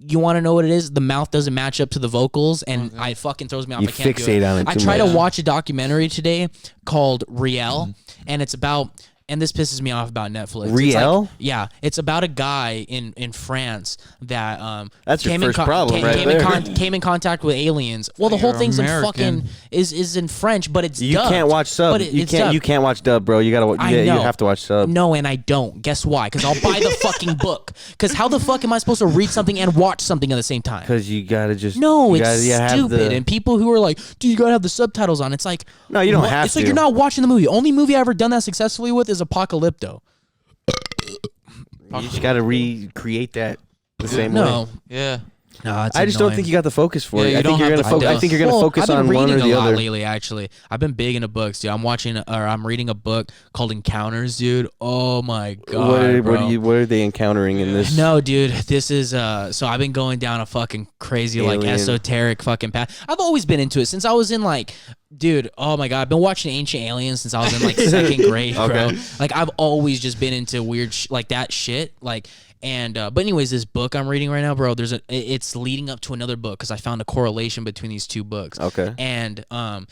S1: You want to know what it is? The mouth doesn't match up to the vocals, and I fucking throws me off.
S3: You
S1: I can't do
S3: fixate
S1: it.
S3: on it
S1: I
S3: too
S1: tried
S3: much.
S1: to watch a documentary today called Riel, and it's about. And this pisses me off about Netflix. It's
S3: Riel?
S1: yeah, it's about a guy in France that
S3: That's your
S1: came
S3: first
S1: in
S3: problem right there.
S1: came in contact with aliens. Well, the whole
S2: You're
S1: thing's
S2: American.
S1: in fucking is in French, but it's
S3: You
S1: dubbed.
S3: can't watch sub.
S1: But
S3: You
S1: it's dubbed.
S3: can't watch dub, bro. You gotta.
S1: I
S3: You
S1: know.
S3: have to watch sub.
S1: No, and I don't. Guess why? Because I'll buy the fucking book. Because how the fuck am I supposed to read something and watch something at the same time?
S3: Because you gotta just.
S1: No,
S3: you
S1: it's
S3: gotta have
S1: stupid. And people who are like, dude, you gotta have the subtitles on. It's like,
S3: No, you don't
S1: what?
S3: have
S1: It's
S3: to.
S1: like you're not watching the movie. Only movie I ever done that successfully with is Apocalypto.
S3: You just gotta recreate that the same way.
S1: No,
S2: Yeah.
S1: no, it's
S3: I just don't
S1: annoying.
S3: think you got the focus for
S2: Yeah,
S3: it.
S2: you
S3: I think
S2: don't
S3: you're
S2: have
S3: gonna.
S2: the
S3: I think you're gonna
S1: Well,
S3: focus
S1: I've
S3: on
S1: been
S3: one or
S1: reading
S3: the
S1: a lot
S3: other.
S1: lately. Actually, I've been big into books, dude. I'm reading a book called Encounters, dude. Oh my god, bro.
S3: What are they encountering in this?
S1: No, dude, this is so I've been going down a fucking crazy like
S3: Alien.
S1: esoteric fucking path. I've always been into it since I was in like, dude, oh my god, I've been watching Ancient Aliens since I was in like second grade, bro.
S3: Okay.
S1: Like I've always just been into weird like that shit, like. And but anyways, this book I'm reading right now, bro, it's leading up to another book because I found a correlation between these two books.
S3: Okay.
S1: And
S3: Are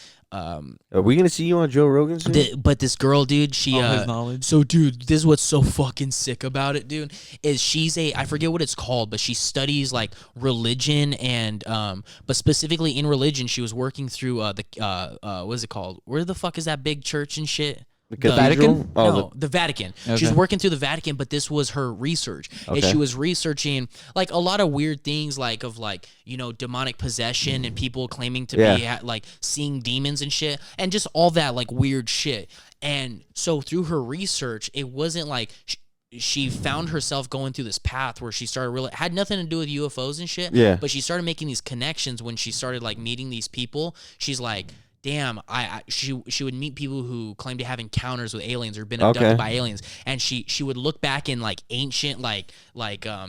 S3: we gonna see you on Joe Rogan soon?
S1: but this girl, dude, she
S2: All his knowledge.
S1: so dude, this is what's so fucking sick about it, dude, is she's I forget what it's called, but she studies like religion and but specifically in religion, she was working through what is it called? Where the fuck is that big church and shit?
S3: The cathedral?
S2: Vatican?
S3: Oh,
S1: No, the Vatican. She was
S2: Okay.
S1: working through the Vatican, but this was her research. And
S3: Okay.
S1: she was researching like a lot of weird things like of like, you know, demonic possession and people claiming to be like seeing demons and shit and just all that like weird shit. And so through her research, it wasn't like she found herself going through this path where she started really had nothing to do with UFOs and shit.
S3: Yeah.
S1: But she started making these connections when she started like meeting these people. She's like, damn, she would meet people who claim to have encounters with aliens or been abducted by aliens, and she would look back in like ancient like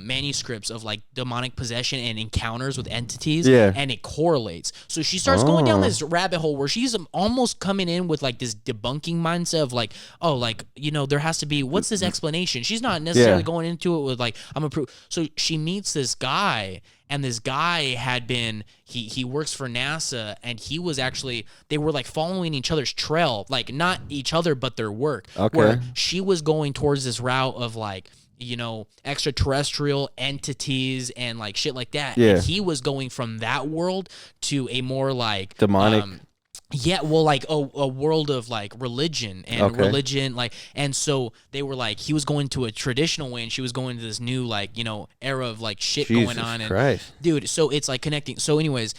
S1: manuscripts of like demonic possession and encounters with entities, and it correlates. So she starts going down this rabbit hole where she's almost coming in with like this debunking mindset of like, oh, like, you know, there has to be, what's this explanation? She's not necessarily going into it with like, I'm a proof. So she meets this guy. And this guy had been, he works for NASA, and he was actually, they were like following each other's trail, like not each other, but their work.
S3: Okay.
S1: Where she was going towards this route of like, you know, extraterrestrial entities and like shit like that.
S3: Yeah.
S1: And he was going from that world to a more like
S3: demonic.
S1: Yeah, well, like a world of like religion and religion, like, and so they were like, he was going to a traditional way, and she was going to this new like, you know, era of like shit going on. And dude, so it's like connecting. So, anyways,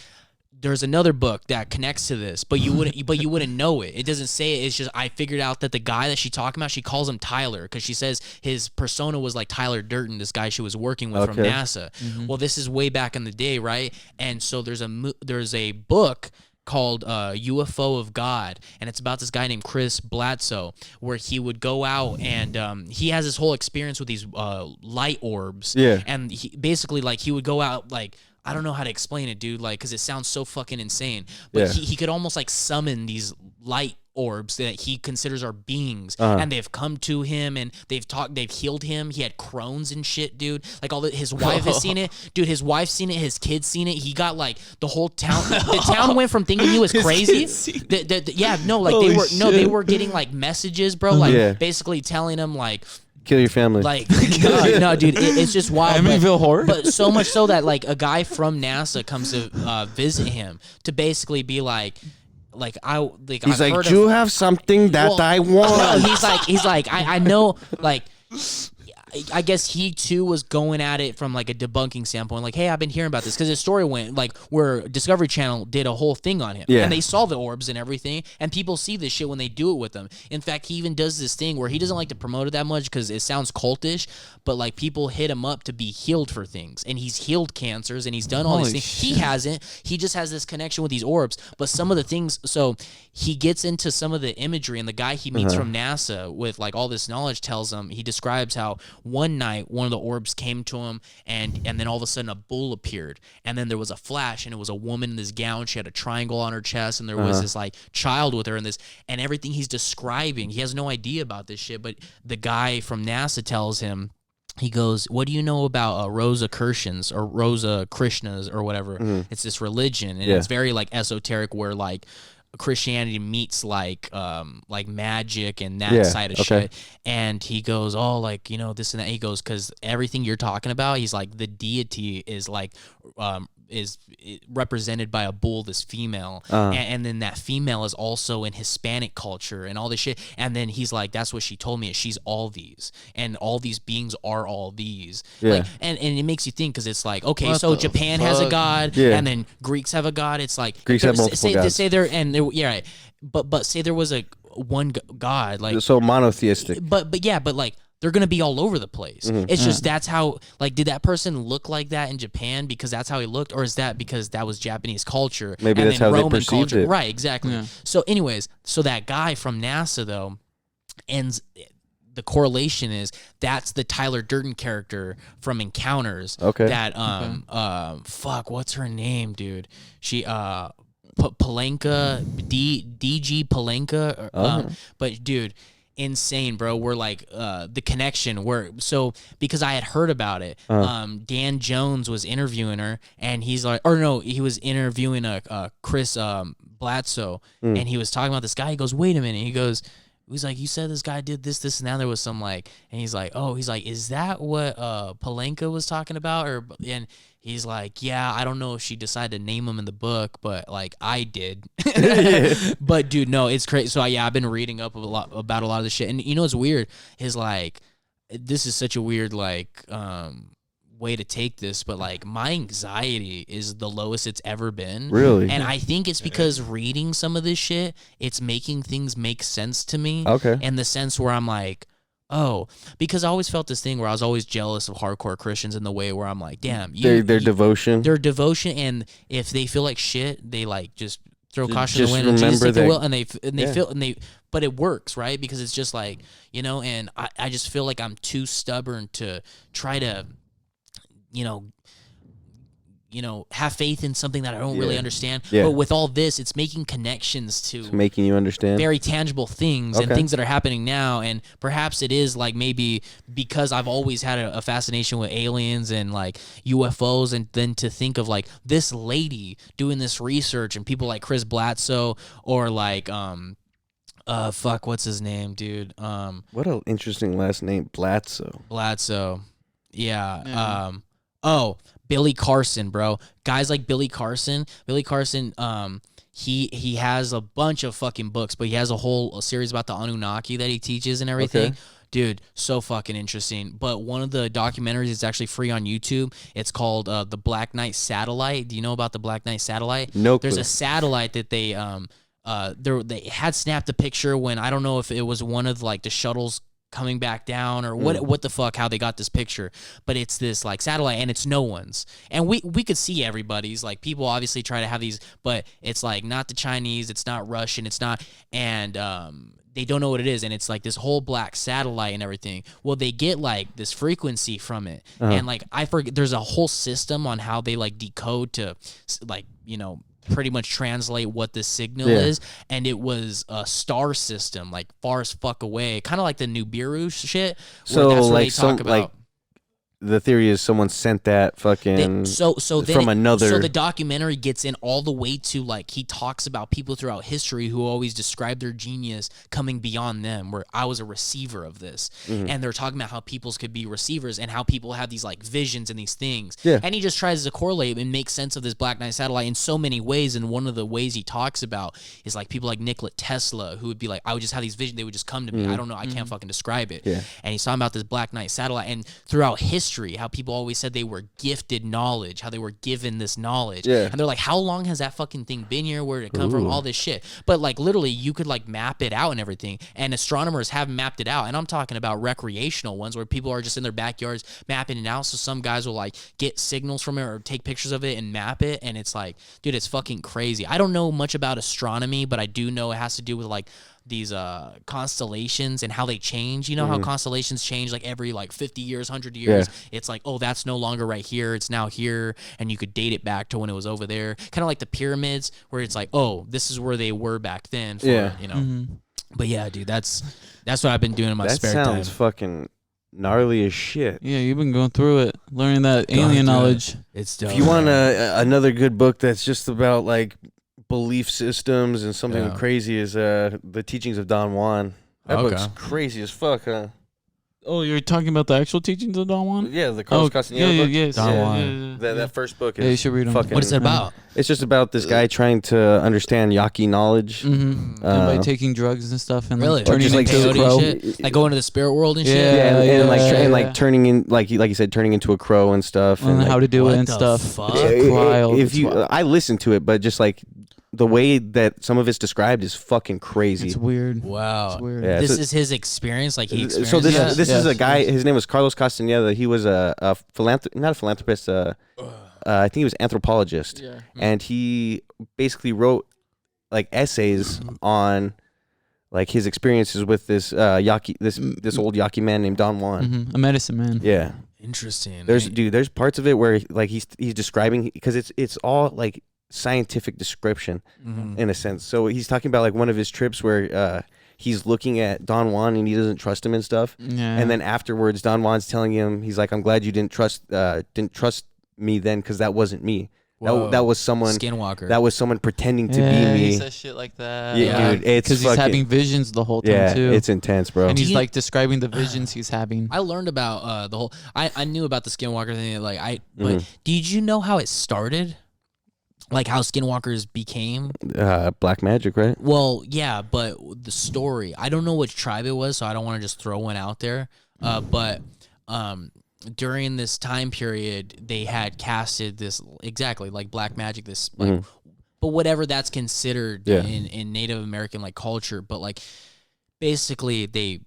S1: there's another book that connects to this, but you wouldn't know it. It doesn't say it. It's just I figured out that the guy that she's talking about, she calls him Tyler because she says his persona was like Tyler Durden, this guy she was working with from NASA. Well, this is way back in the day, right? And so there's a book called UFO of God, and it's about this guy named Chris Blatso, where he would go out and he has this whole experience with these light orbs, and he basically like he would go out like, I don't know how to explain it, dude, like, because it sounds so fucking insane, but he could almost like summon these light orbs that he considers are beings, and they've come to him and they've healed him. He had Crohn's and shit, dude. Like his wife has seen it, dude. His wife's seen it. His kids seen it. He got like the whole town. The town went from thinking he was crazy. They were getting like messages, bro. Like basically telling him like,
S3: kill your family.
S1: Like, no, dude, it's just wild.
S2: Amityville Horror.
S1: But so much so that like a guy from NASA comes to visit him to basically be like. He's
S3: like, you have something that I want.
S1: No, he's like, I know, like, I guess he too was going at it from like a debunking standpoint, like, hey, I've been hearing about this because his story went like where Discovery Channel did a whole thing on him, and they saw the orbs and everything, and people see this shit when they do it with them. In fact, he even does this thing where he doesn't like to promote it that much because it sounds cultish, but like people hit him up to be healed for things, and he's healed cancers and he's done all these things. He hasn't. He just has this connection with these orbs, but some of the things. So he gets into some of the imagery, and the guy he meets from NASA with like all this knowledge tells him, he describes how one night one of the orbs came to him, and then all of a sudden a bull appeared, and then there was a flash, and it was a woman in this gown. She had a triangle on her chest, and there was this like child with her, and everything he's describing, he has no idea about this shit, but the guy from NASA tells him, he goes, what do you know about Rosa Krishnas or Rosa Krishnas or whatever? It's this religion, and it's very like esoteric, where like Christianity meets like magic and that side of shit. And he goes, oh, like, you know, this and that. He goes, because everything you're talking about, he's like, the deity is like is represented by a bull, this female, and then that female is also in Hispanic culture and all this shit. And then he's like, that's what she told me, is she's all these, and all these beings are all these. Like, and it makes you think, because it's like, okay, so Japan has a god, and then Greeks have a god. It's like
S3: Greeks have multiple gods.
S1: Say there, and there, right. But say there was a one god, like,
S3: so monotheistic.
S1: But like, they're going to be all over the place. It's just, that's how, like, did that person look like that in Japan because that's how he looked? Or is that because that was Japanese culture?
S3: Maybe
S1: and
S3: that's
S1: then
S3: how
S1: Roman
S3: they perceived
S1: culture?
S3: it.
S1: Right, exactly. Yeah. So anyways, so that guy from NASA, though, ends... The correlation is that's the Tyler Durden character from Encounters. Okay. That fuck, what's her name, dude? She Palenka, DG Palenka. But dude, insane, bro. We're like the connection. So because I had heard about it, Dan Jones was interviewing her, and he's like, or no, he was interviewing Chris Blatso, and he was talking about this guy. He goes, wait a minute. He goes. He's like, you said this guy did this, and now there was some like, and he's like, oh, he's like, is that what Palenka was talking about? And he's like, yeah, I don't know if she decided to name him in the book, but like I did. But dude, no, it's crazy. So yeah, I've been reading up about a lot of this shit, and you know what's weird is like, this is such a weird like way to take this, but like my anxiety is the lowest it's ever been.
S3: Really?
S1: And I think it's because reading some of this shit, it's making things make sense to me.
S3: Okay.
S1: In the sense where I'm like, because I always felt this thing where I was always jealous of hardcore Christians in the way where I'm like, damn, their
S3: devotion.
S1: Their devotion, and if they feel like shit, they like just throw caution to the
S3: Just
S1: wind and Jesus
S3: remember
S1: take the
S3: that-
S1: will, and they feel but it works, right? Because it's just like, and I just feel like I'm too stubborn to try to, have faith in something that I don't really understand.
S3: Yeah.
S1: But with all this, it's making connections to
S3: It's making you understand.
S1: very tangible things and things that are happening now. And perhaps it is like maybe because I've always had a fascination with aliens and like UFOs, and then to think of like this lady doing this research and people like Chris Blatso or like what's his name, dude?
S3: What an interesting last name,
S1: Blatso. Yeah. Billy Carson, bro. Guys like Billy Carson. He has a bunch of fucking books, but he has a whole series about the Anunnaki that he teaches and everything.
S3: Okay.
S1: Dude, so fucking interesting. But one of the documentaries is actually free on YouTube. It's called The Black Knight Satellite. Do you know about the Black Knight Satellite?
S3: No clue.
S1: There's a satellite that they had snapped a picture when, I don't know if it was one of like the shuttles coming back down or what the fuck, how they got this picture, but it's this like satellite and it's no one's, and we could see everybody's. Like, people obviously try to have these, but it's like not the Chinese, it's not Russian, it's not, and they don't know what it is, and it's like this whole black satellite and everything. Well, they get like this frequency from it, and like I forget, there's a whole system on how they like decode to like pretty much translate what the signal is, and it was a star system like far as fuck away, kind of like the Nibiru shit.
S3: So
S1: that's what
S3: like
S1: they talk about.
S3: like the theory is someone sent that fucking from another.
S1: So the documentary gets in all the way to like, he talks about people throughout history who always describe their genius coming beyond them, where I was a receiver of this, and they're talking about how peoples could be receivers and how people have these like visions and these things. And he just tries to correlate and make sense of this Black Knight satellite in so many ways. And one of the ways he talks about is like people like Nikola Tesla, who would be like, I would just have these visions, they would just come to me. I don't know, I can't fucking describe it. And he's talking about this Black Knight satellite, and throughout history, how people always said they were gifted knowledge, how they were given this knowledge. And they're like, how long has that fucking thing been here? Where did it come from? All this shit. But like literally you could like map it out and everything. And astronomers have mapped it out. And I'm talking about recreational ones where people are just in their backyards mapping it out. So some guys will like get signals from it or take pictures of it and map it. And it's like, dude, it's fucking crazy. I don't know much about astronomy, but I do know it has to do with like these constellations and how they change. You know how constellations change like every like 50 years, 100 years. It's like, oh, that's no longer right here, it's now here, and you could date it back to when it was over there. Kind of like the pyramids, where it's like, oh, this is where they were back then for, But yeah, dude, that's what I've been doing in my spare time.
S3: That sounds fucking gnarly as shit.
S2: Yeah, you've been going through it, learning that alien knowledge.
S1: It's dope.
S3: If you want another good book that's just about like belief systems and something crazy, is The Teachings of Don Juan. That book's crazy as fuck, huh?
S2: Oh, you're talking about the actual teachings of Don Juan?
S3: Yeah, the Carlos Castaneda book.
S2: Yes.
S1: Don Juan.
S3: That first book is
S2: you should read 'em.
S3: fucking...
S1: What is it about?
S3: It's just about this guy trying to understand Yaqui knowledge.
S2: And by taking drugs and stuff and
S1: Really?
S2: like, turning
S3: Just, like,
S2: into a
S1: peyote
S2: crow.
S1: shit? Like going to the spirit world and shit?
S3: Yeah, and
S2: yeah.
S3: turning in, like you said, turning into a crow and stuff.
S2: And
S3: like,
S2: how to do
S1: what
S2: it and
S1: the
S2: stuff.
S1: fuck?
S2: It's wild.
S3: If
S2: It's
S3: you,
S2: wild.
S3: I listened to it, but just like the way that some of it's described is fucking crazy.
S2: It's weird.
S1: Wow.
S2: It's weird.
S3: Yeah,
S1: This
S3: so-
S1: is his experience, like he experienced.
S3: So this
S1: that?
S3: this is a
S2: Yes.
S3: guy. His name was Carlos Castaneda. He was a not a philanthropist. I think he was anthropologist,
S2: Yeah.
S3: and he basically wrote like essays on like his experiences with this Yaqui, this old Yaqui man named Don Juan.
S2: A medicine man.
S3: Yeah,
S1: Interesting.
S3: there's parts of it where like he's describing, because it's all like scientific description in a sense. So he's talking about like one of his trips where he's looking at Don Juan and he doesn't trust him and stuff.
S2: Yeah.
S3: And then afterwards, Don Juan's telling him, he's like, "I'm glad you didn't trust me then, because that wasn't me. That was someone
S1: Skinwalker.
S3: That was someone pretending to be
S2: He
S3: me."
S2: says shit like that.
S3: Yeah, dude, it's
S2: because he's
S3: fucking-
S2: having visions the whole time
S3: Yeah,
S2: too.
S3: it's intense, bro.
S2: and he's
S1: He-
S2: like describing the visions he's having.
S1: I learned about the whole. I knew about the Skinwalker thing. Like but did you know how it started? Like how Skinwalkers became?
S3: Black magic, right?
S1: Well, yeah, but the story. I don't know which tribe it was, so I don't want to just throw one out there. But during this time period, they had casted this exactly like black magic. This like, but whatever that's considered in Native American like culture. But like basically they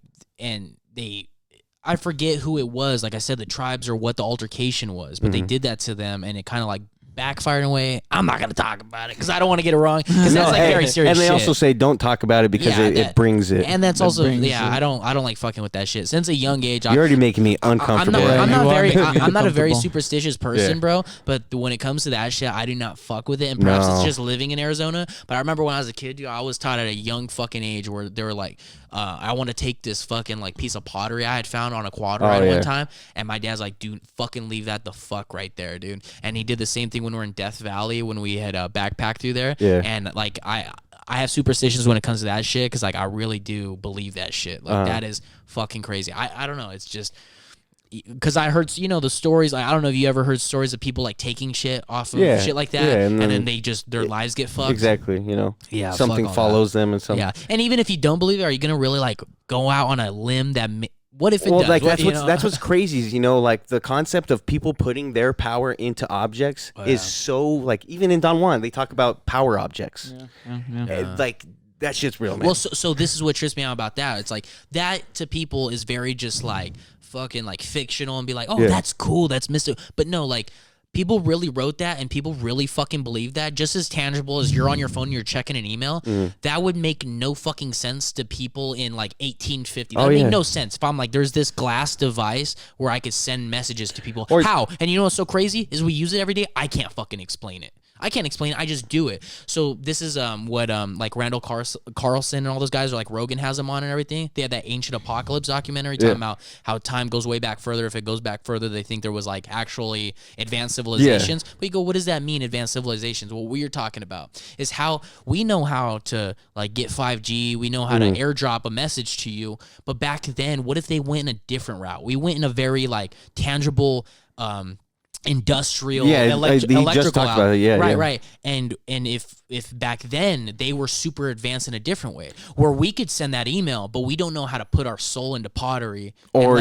S1: I forget who it was. Like I said, the tribes or what the altercation was, but they did that to them, and it kind of like backfired in a way. I'm not gonna talk about it because I don't want to get it wrong. Because that's like very serious.
S3: And they
S1: shit.
S3: also say don't talk about it because it brings it.
S1: And that's also I don't like fucking with that shit. Since a young age,
S3: you're already making me uncomfortable.
S1: I'm not a very superstitious person, bro. But when it comes to that shit, I do not fuck with it. And perhaps it's just living in Arizona. But I remember when I was a kid, dude, I was taught at a young fucking age where they were like, I want to take this fucking like piece of pottery I had found on a quad ride one time, and my dad's like, dude, fucking leave that the fuck right there, dude. And he did the same thing when we were in Death Valley when we had backpacked through there. Yeah. And like I have superstitions when it comes to that shit because like I really do believe that shit. Like that is fucking crazy. I don't know. It's just because I heard the stories. Like, I don't know if you ever heard stories of people like taking shit off of shit like that, and then they just their lives get fucked.
S3: Exactly.
S1: Yeah.
S3: Something follows them and something.
S1: Yeah. And even if you don't believe it, are you gonna really like go out on a limb that? What if it does?
S3: Like that's what's crazy is, like the concept of people putting their power into objects is so like, even in Don Juan, they talk about power objects. Like that shit's real, man.
S1: Well, so this is what trips me out about that. It's like that to people is very just like fucking like fictional and be like, oh, that's cool. That's mystical. But no, like people really wrote that and people really fucking believe that, just as tangible as you're on your phone and you're checking an email. That would make no fucking sense to people in like 1850. That would make no sense. If I'm like, there's this glass device where I could send messages to people. How? And you know what's so crazy is we use it every day. I can't fucking explain it. I can't explain it. I just do it. So this is what like Randall Carlson and all those guys, are like Rogan has them on and everything. They had that Ancient Apocalypse documentary talking about how time goes way back further. If it goes back further, they think there was like actually advanced civilizations. But you go, what does that mean, advanced civilizations? What we're talking about is how we know how to like get 5G. We know how to airdrop a message to you. But back then, what if they went in a different route? We went in a very like tangible industrial electrical
S3: just talked about it.
S1: Right. And if back then they were super advanced in a different way where we could send that email, but we don't know how to put our soul into pottery or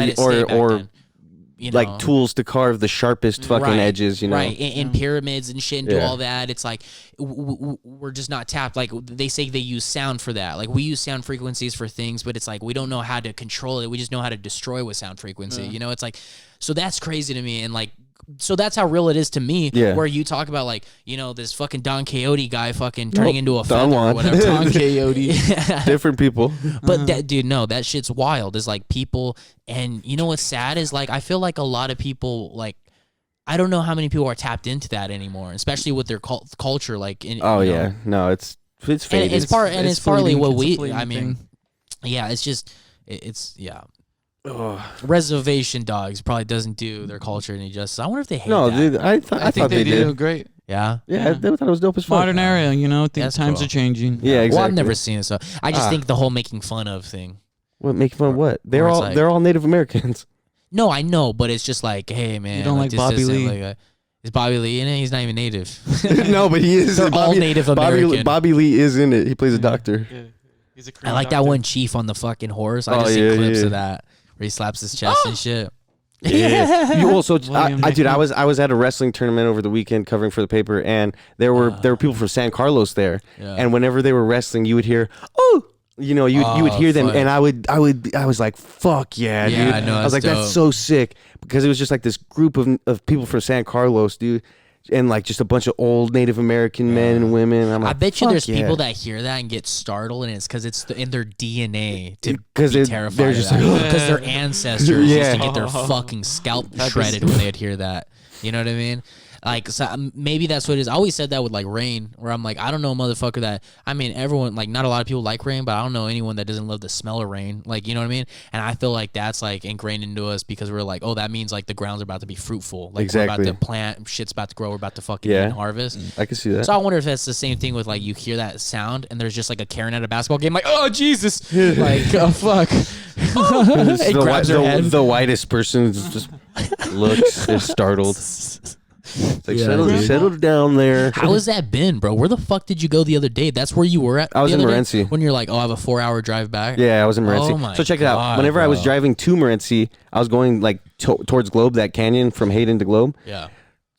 S3: like tools to carve the sharpest fucking edges,
S1: right, in pyramids and shit, and do all that. It's like we're just not tapped. Like they say they use sound for that. Like we use sound frequencies for things, but it's like we don't know how to control it. We just know how to destroy with sound frequency. It's like, so that's crazy to me. And like, so that's how real it is to me. Where you talk about like, this fucking Don Quixote guy fucking turning into a feather or whatever.
S2: Don Quixote.
S3: Different people.
S1: But that dude, no, that shit's wild. Is like people, and you know what's sad is like I feel like a lot of people like, I don't know how many people are tapped into that anymore, especially with their culture. Like,
S3: no, it's faded.
S1: It's partly what we. I mean,
S2: thing.
S1: Yeah, it's just it's. Reservation Dogs probably doesn't do their culture any justice. I wonder if they hate that.
S3: Dude, I thought they did
S2: great.
S1: Yeah.
S3: I thought it was dope as fuck.
S2: Modern era, times are changing.
S3: Yeah, exactly.
S1: Well, I've never seen it, so I just think the whole making fun of thing.
S3: What, making fun of what? They're all Native Americans.
S1: No, I know, but it's just like, hey man,
S2: you don't like Bobby Lee.
S1: Is Bobby Lee in it? He's not even native.
S3: No, but he is.
S1: They're all Native American.
S3: Bobby Lee is in it. He plays a doctor.
S2: Yeah. He's a
S1: I like that one chief on the fucking horse. I just see clips of that where he slaps his chest and shit.
S3: Dude, I was at a wrestling tournament over the weekend covering for the paper, and there were people from San Carlos there, and whenever they were wrestling, you would hear, oh, you would hear them, and I was like, fuck yeah, dude.
S1: I know,
S3: I was like, that's so sick, because it was just like this group of people from San Carlos, dude. And like just a bunch of old Native American men and women. I'm like,
S1: I bet you there's people that hear that and get startled, and it's because it's in their DNA to be terrified. They're just because their ancestors used to get their fucking scalp shredded when they'd hear that. You know what I mean? Like, so maybe that's what it is. I always said that with like rain, where I'm like, I don't know a motherfucker that, I mean, everyone, like, not a lot of people like rain, but I don't know anyone that doesn't love the smell of rain. Like, you know what I mean? And I feel like that's like ingrained into us because we're like, oh, that means like the ground's about to be fruitful. Like, we're about to plant, shit's about to grow, we're about to fucking harvest.
S3: I can see that.
S1: So I wonder if that's the same thing with like, you hear that sound and there's just like a Karen at a basketball game, like, oh, Jesus. Like, oh, fuck. It grabs her head.
S3: The whitest person just looks is startled. It's like, settle down there.
S1: How has that been, bro? Where the fuck did you go the other day? That's where you were at.
S3: I was in Morenci.
S1: When you're like, oh, I have a 4-hour drive back.
S3: Yeah, I was in Morenci.
S1: Oh my
S3: so check it out. Whenever I was driving to Morenci, I was going like towards Globe, that canyon from Hayden to Globe.
S1: Yeah.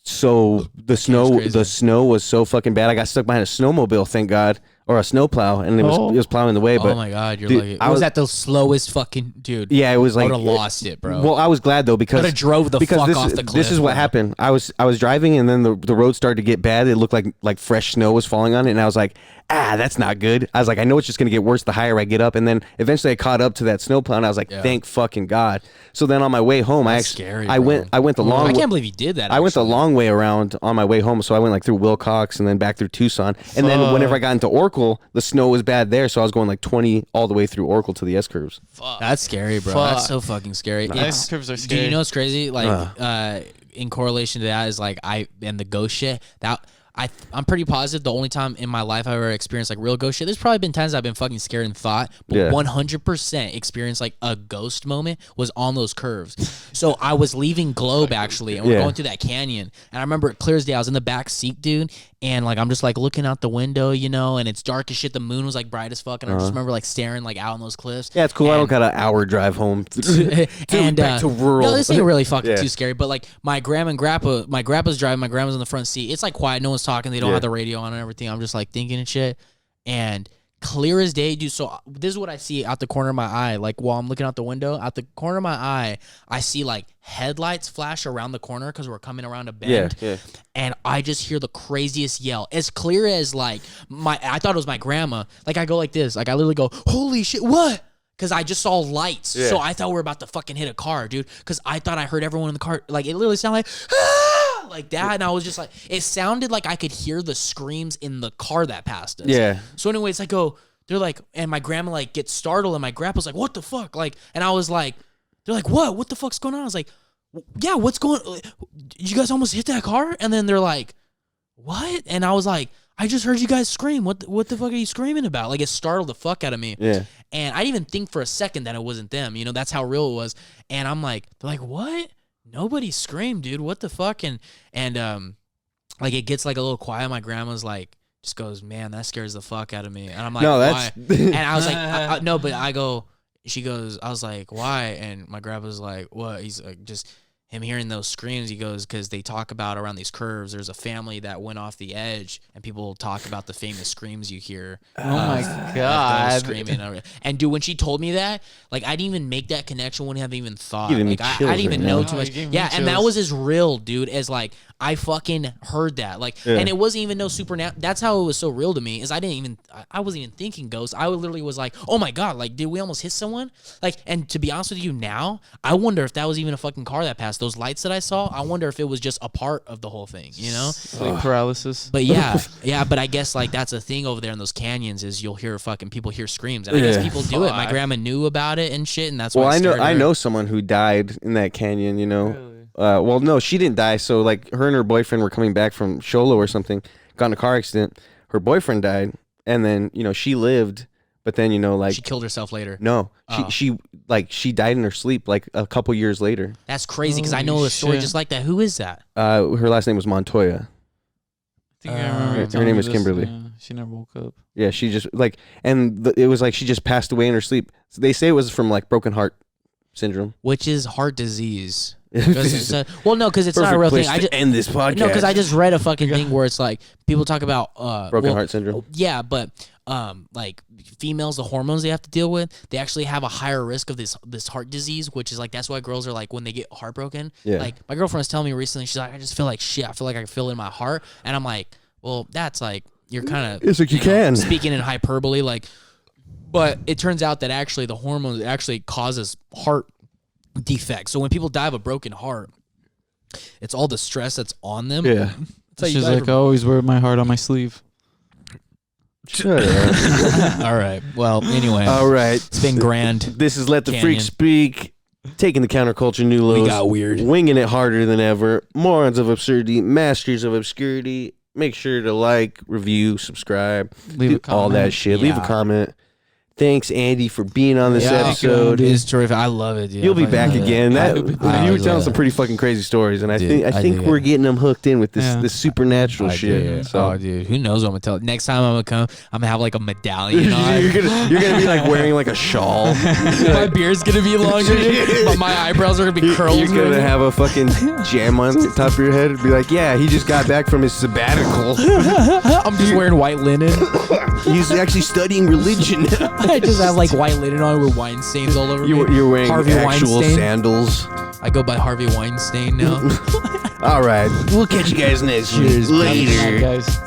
S3: So the snow was so fucking bad. I got stuck behind a snowmobile, thank God, or a snowplow, and it was plowing the way. But
S1: oh my god, you're
S3: dude,
S1: lucky.
S3: I
S1: Was
S3: was
S1: that the slowest fucking dude?
S3: Yeah, it was
S1: I
S3: like
S1: would have lost it, bro.
S3: Well, I was glad though because
S1: Could have drove the fuck
S3: this,
S1: off the cliff.
S3: This is what
S1: bro.
S3: happened. I was driving, and then the road started to get bad. It looked like fresh snow was falling on it, and I was like, that's not good. I was like, I know it's just gonna get worse the higher I get up, and then eventually I caught up to that snowplow, and I was like, thank fucking God. So then on my way home,
S1: scary,
S3: I went the long.
S1: I can't believe you did that.
S3: I went the long way around on my way home, so I went like through Wilcox and then back through Tucson, and then whenever I got into Oracle, the snow was bad there, so I was going like 20 all the way through Oracle to the S curves.
S1: Fuck. That's scary, bro.
S2: Fuck.
S1: That's so fucking scary.
S2: S curves are scary.
S1: Dude, you know what's crazy? Like, in correlation to that is like and the ghost shit that. I'm pretty positive the only time in my life I ever experienced like real ghost shit. There's probably been times I've been fucking scared and thought, but 100% experienced like a ghost moment was on those curves. So I was leaving Globe actually, and we're going through that canyon, and I remember it clear as day. I was in the back seat, dude, and like I'm just like looking out the window, you know, and it's dark as shit. The moon was like bright as fuck, and I just remember like staring like out on those cliffs.
S3: Yeah, it's cool. I don't got an hour drive home
S1: and
S3: back to rural.
S1: No, this ain't really fucking too scary. But like my grandma and grandpa, my grandpa's driving, my grandma's in the front seat. It's like quiet, no one's talking. They don't have the radio on and everything. I'm just like thinking and shit, and clear as day, dude. So this is what I see out the corner of my eye. Like while I'm looking out the window, out the corner of my eye, I see like headlights flash around the corner because we're coming around a bend. And I just hear the craziest yell, as clear as like I thought it was my grandma. Like I go like this, like I literally go, holy shit, what? Because I just saw lights. So I thought we were about to fucking hit a car, dude. Because I thought I heard everyone in the car. Like, it literally sounded like, like that. And I was just like, it sounded like I could hear the screams in the car that passed us.
S3: Yeah.
S1: So anyways, I go, they're like, and my grandma like gets startled, and my grandpa's like, what the fuck? Like, and I was like, they're like, what the fuck's going on? I was like, yeah, what's going on? You guys almost hit that car? And then they're like, what? And I was like, I just heard you guys scream. What the fuck are you screaming about? Like, it startled the fuck out of me.
S3: Yeah.
S1: And I didn't even think for a second that it wasn't them. You know, that's how real it was. And I'm like, they're like, what? Nobody screamed, dude. What the fuck? And like it gets like a little quiet. My grandma's like, just goes, man, that scares the fuck out of me. And I'm like,
S3: no,
S1: why?
S3: that's
S1: And I was like, no, but I go, she goes, I was like, why? And my grandpa's like, what? He's like, just him hearing those screams. He goes, because they talk about around these curves, there's a family that went off the edge, and people talk about the famous screams you hear.
S2: Oh my God.
S1: Screaming. And dude, when she told me that, like I didn't even make that connection, wouldn't have even thought.
S3: Giving me
S1: Like I
S3: chills
S1: didn't even
S3: right
S1: know
S3: now.
S1: too much.
S2: You gave me
S1: Yeah, and that
S2: chills.
S1: was as real, dude, as like I fucking heard that. Like, and it wasn't even no supernatural. That's how it was so real to me, is I wasn't even thinking ghosts. I literally was like, oh my God, like, did we almost hit someone? Like, and to be honest with you now, I wonder if that was even a fucking car that passed. Those lights that I saw, I wonder if it was just a part of the whole thing, you know?
S2: Sleep paralysis.
S1: But yeah, but I guess like that's a thing over there in those canyons is you'll hear fucking people hear screams, and I guess people do it. My grandma knew about it and shit, and that's why.
S3: Well, I know someone who died in that canyon. You know,
S2: Really?
S3: Well, no, she didn't die. So like, her and her boyfriend were coming back from Sholo or something, got in a car accident. Her boyfriend died, and then she lived, but then like
S1: she killed herself later.
S3: No, she died in her sleep like a couple years later.
S1: That's crazy because I know a story just like that. Who is that?
S3: Her last name was Montoya.
S2: I think I remember.
S3: her
S2: you telling
S3: name
S2: me
S3: is
S2: this,
S3: Kimberly.
S2: yeah. She never woke up.
S3: Yeah, she just it was like she just passed away in her sleep. So they say it was from like broken heart syndrome,
S1: which is heart disease. Well, no, because it's not a real thing. I just
S3: end this podcast.
S1: No, because I just read a fucking thing where it's like people talk about
S3: broken heart syndrome.
S1: Yeah, but like females, the hormones they have to deal with, they actually have a higher risk of this heart disease, which is like that's why girls are like when they get heartbroken.
S3: Yeah.
S1: Like my girlfriend was telling me recently, she's like, I just feel like shit. I feel like I feel it in my heart, and I'm like, well, that's like you're kind of
S3: It's like you can
S1: speaking in hyperbole, like. But it turns out that actually the hormones actually causes heart defects. So when people die of a broken heart, it's all the stress that's on them.
S3: Yeah.
S2: She's like, I always wear my heart on my sleeve.
S3: Shut up.
S1: All right. Well, anyway.
S3: All right.
S1: It's been grand.
S3: This is Let the
S1: Canyon.
S3: Freak Speak. Taking the counterculture new lows.
S1: We got weird.
S3: Winging it harder than ever. Morons of absurdity. Masters of obscurity. Make sure to like, review, subscribe.
S2: Leave a comment.
S3: All that shit. Leave a
S1: Yeah.
S3: comment. Thanks, Andy, for being on this
S1: Yeah,
S3: episode.
S1: It's terrific. I love it, dude.
S3: You'll be
S1: I
S3: back
S1: love it.
S3: again.
S1: I
S3: You
S1: always
S3: were telling
S1: love
S3: some
S1: it.
S3: pretty fucking crazy stories, and I
S1: Dude, I
S3: think
S1: dig
S3: we're
S1: it.
S3: getting them hooked in with this
S2: Yeah.
S3: this supernatural
S1: I
S3: shit.
S1: did.
S3: So
S1: Oh, dude, who knows what I'm gonna tell? Next time I'm gonna come, I'm gonna have like a medallion on.
S3: you're gonna be like wearing like a shawl.
S1: My beard's gonna be longer, dude, but my eyebrows are gonna be curled.
S3: You're gonna have a fucking jam on the top of your head and be like, yeah, he just got back from his sabbatical.
S1: I'm just wearing white linen.
S3: He's actually studying religion.
S1: I just have like white linen on with wine stains all over me.
S3: You're wearing
S1: Harvey
S3: actual
S1: Weinstein.
S3: sandals.
S1: I go by Harvey Weinstein now.
S3: All right, we'll catch you guys next week.
S1: Cheers,
S2: Good night,
S3: Later.
S2: guys.